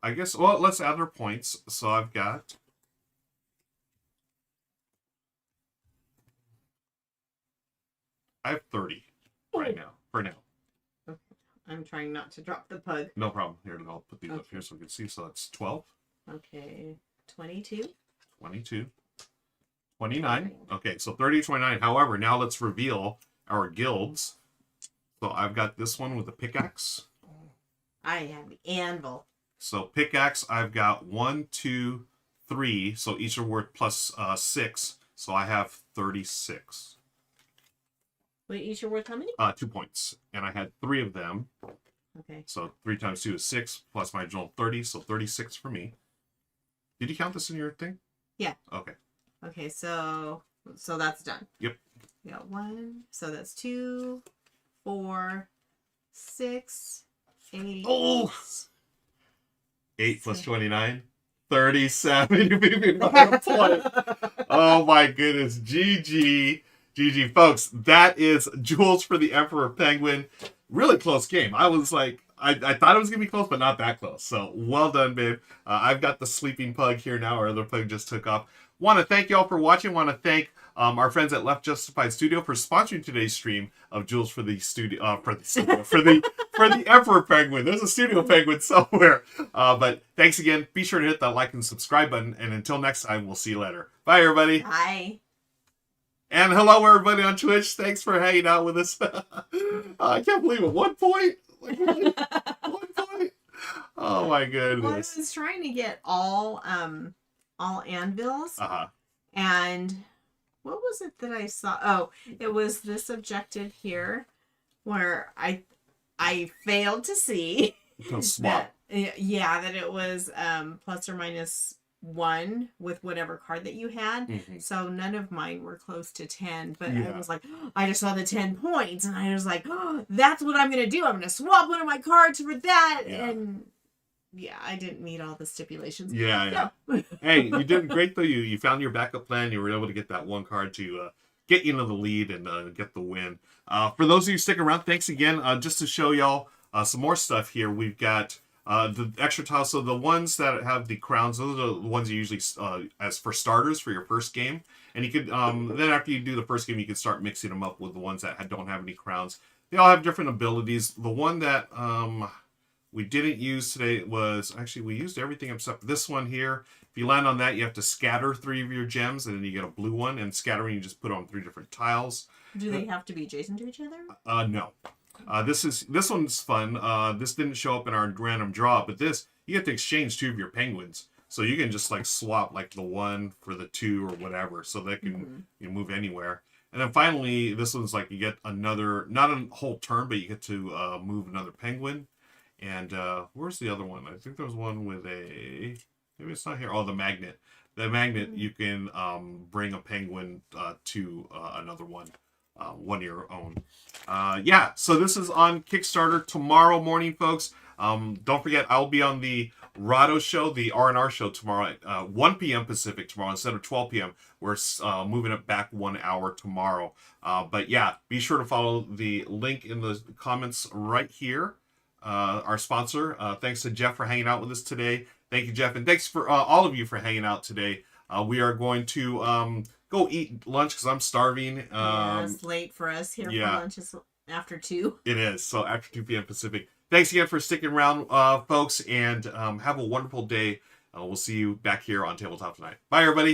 I guess, well, let's add our points. So I've got... I have 30 right now, for now. I'm trying not to drop the pug. No problem. Here, I'll put these up here so we can see. So that's 12. Okay. 22. 22, 29. Okay, so 30 to 29. However, now let's reveal our guilds. So I've got this one with the pickaxe. I have the anvil. So pickaxe, I've got 1, 2, 3. So each are worth plus 6. So I have 36. Wait, each are worth how many? 2 points. And I had 3 of them. Okay. So 3 times 2 is 6, plus my original 30, so 36 for me. Did you count this in your thing? Yeah. Okay. Okay, so that's done. Yep. We got 1, so that's 2, 4, 6, 8. Oh! 8 plus 29? 37. You beat me by a point. Oh my goodness. GG. GG. Folks, that is Jules for the Emperor Penguin. Really close game. I was like, I thought it was going to be close, but not that close. So well done, babe. I've got the sleeping pug here now. Our other pug just took off. Want to thank you all for watching. Want to thank our friends at Left Justified Studio for sponsoring today's stream of Jules for the studio for the Emperor Penguin. There's a studio penguin somewhere. But thanks again. Be sure to hit that like and subscribe button. And until next time, we'll see you later. Bye, everybody. Bye. And hello, everybody on Twitch. Thanks for hanging out with us. I can't believe it. 1 point. Like, really? 1 point. Oh my goodness. Well, I was trying to get all anvils. Uh-huh. And what was it that I saw? Oh, it was this objective here where I failed to see Swap. that it was plus or minus 1 with whatever card that you had. Mm-hmm. So none of mine were close to 10, but Yeah. I was like, I just saw the 10 points and I was like, oh, that's what I'm going to do. I'm going to swap one of my cards for that. Yeah. And yeah, I didn't meet all the stipulations. Yeah. Hey, you did great though. You found your backup plan. You were able to get that 1 card to get you into the lead and get the win. For those of you sticking around, thanks again. Just to show y'all some more stuff here, we've got the extra tiles. So the ones that have the crowns, those are the ones you usually as for starters for your first game. And you could then after you do the first game, you can start mixing them up with the ones that don't have any crowns. They all have different abilities. The one that we didn't use today was, actually we used everything except this one here. If you land on that, you have to scatter 3 of your gems, and then you get a blue one. And scattering, you just put on 3 different tiles. Do they have to be adjacent to each other? No. This one's fun. This didn't show up in our random draw, but this, you get to exchange 2 of your penguins. So you can just like swap like the 1 for the 2 or whatever, so they can you move anywhere. And then finally, this one's like you get another, not a whole turn, but you get to move another penguin. And where's the other one? I think there was one with a, maybe it's not here. Oh, the magnet. The magnet, you can bring a penguin to another one. One of your own. Yeah, so this is on Kickstarter tomorrow morning, folks. Don't forget, I'll be on the Rado show, the R&R show tomorrow at 1 p.m. Pacific tomorrow instead of 12 p.m. We're moving it back 1 hour tomorrow. But yeah, be sure to follow the link in the comments right here. Our sponsor. Thanks to Jeff for hanging out with us today. Thank you, Jeff. And thanks for all of you for hanging out today. We are going to go eat lunch because I'm starving. Yeah, it's late for us here for lunch. It's after 2. It is. So after 2 p.m. Pacific. Thanks again for sticking around, folks. And have a wonderful day. We'll see you back here on Tabletop tonight. Bye, everybody.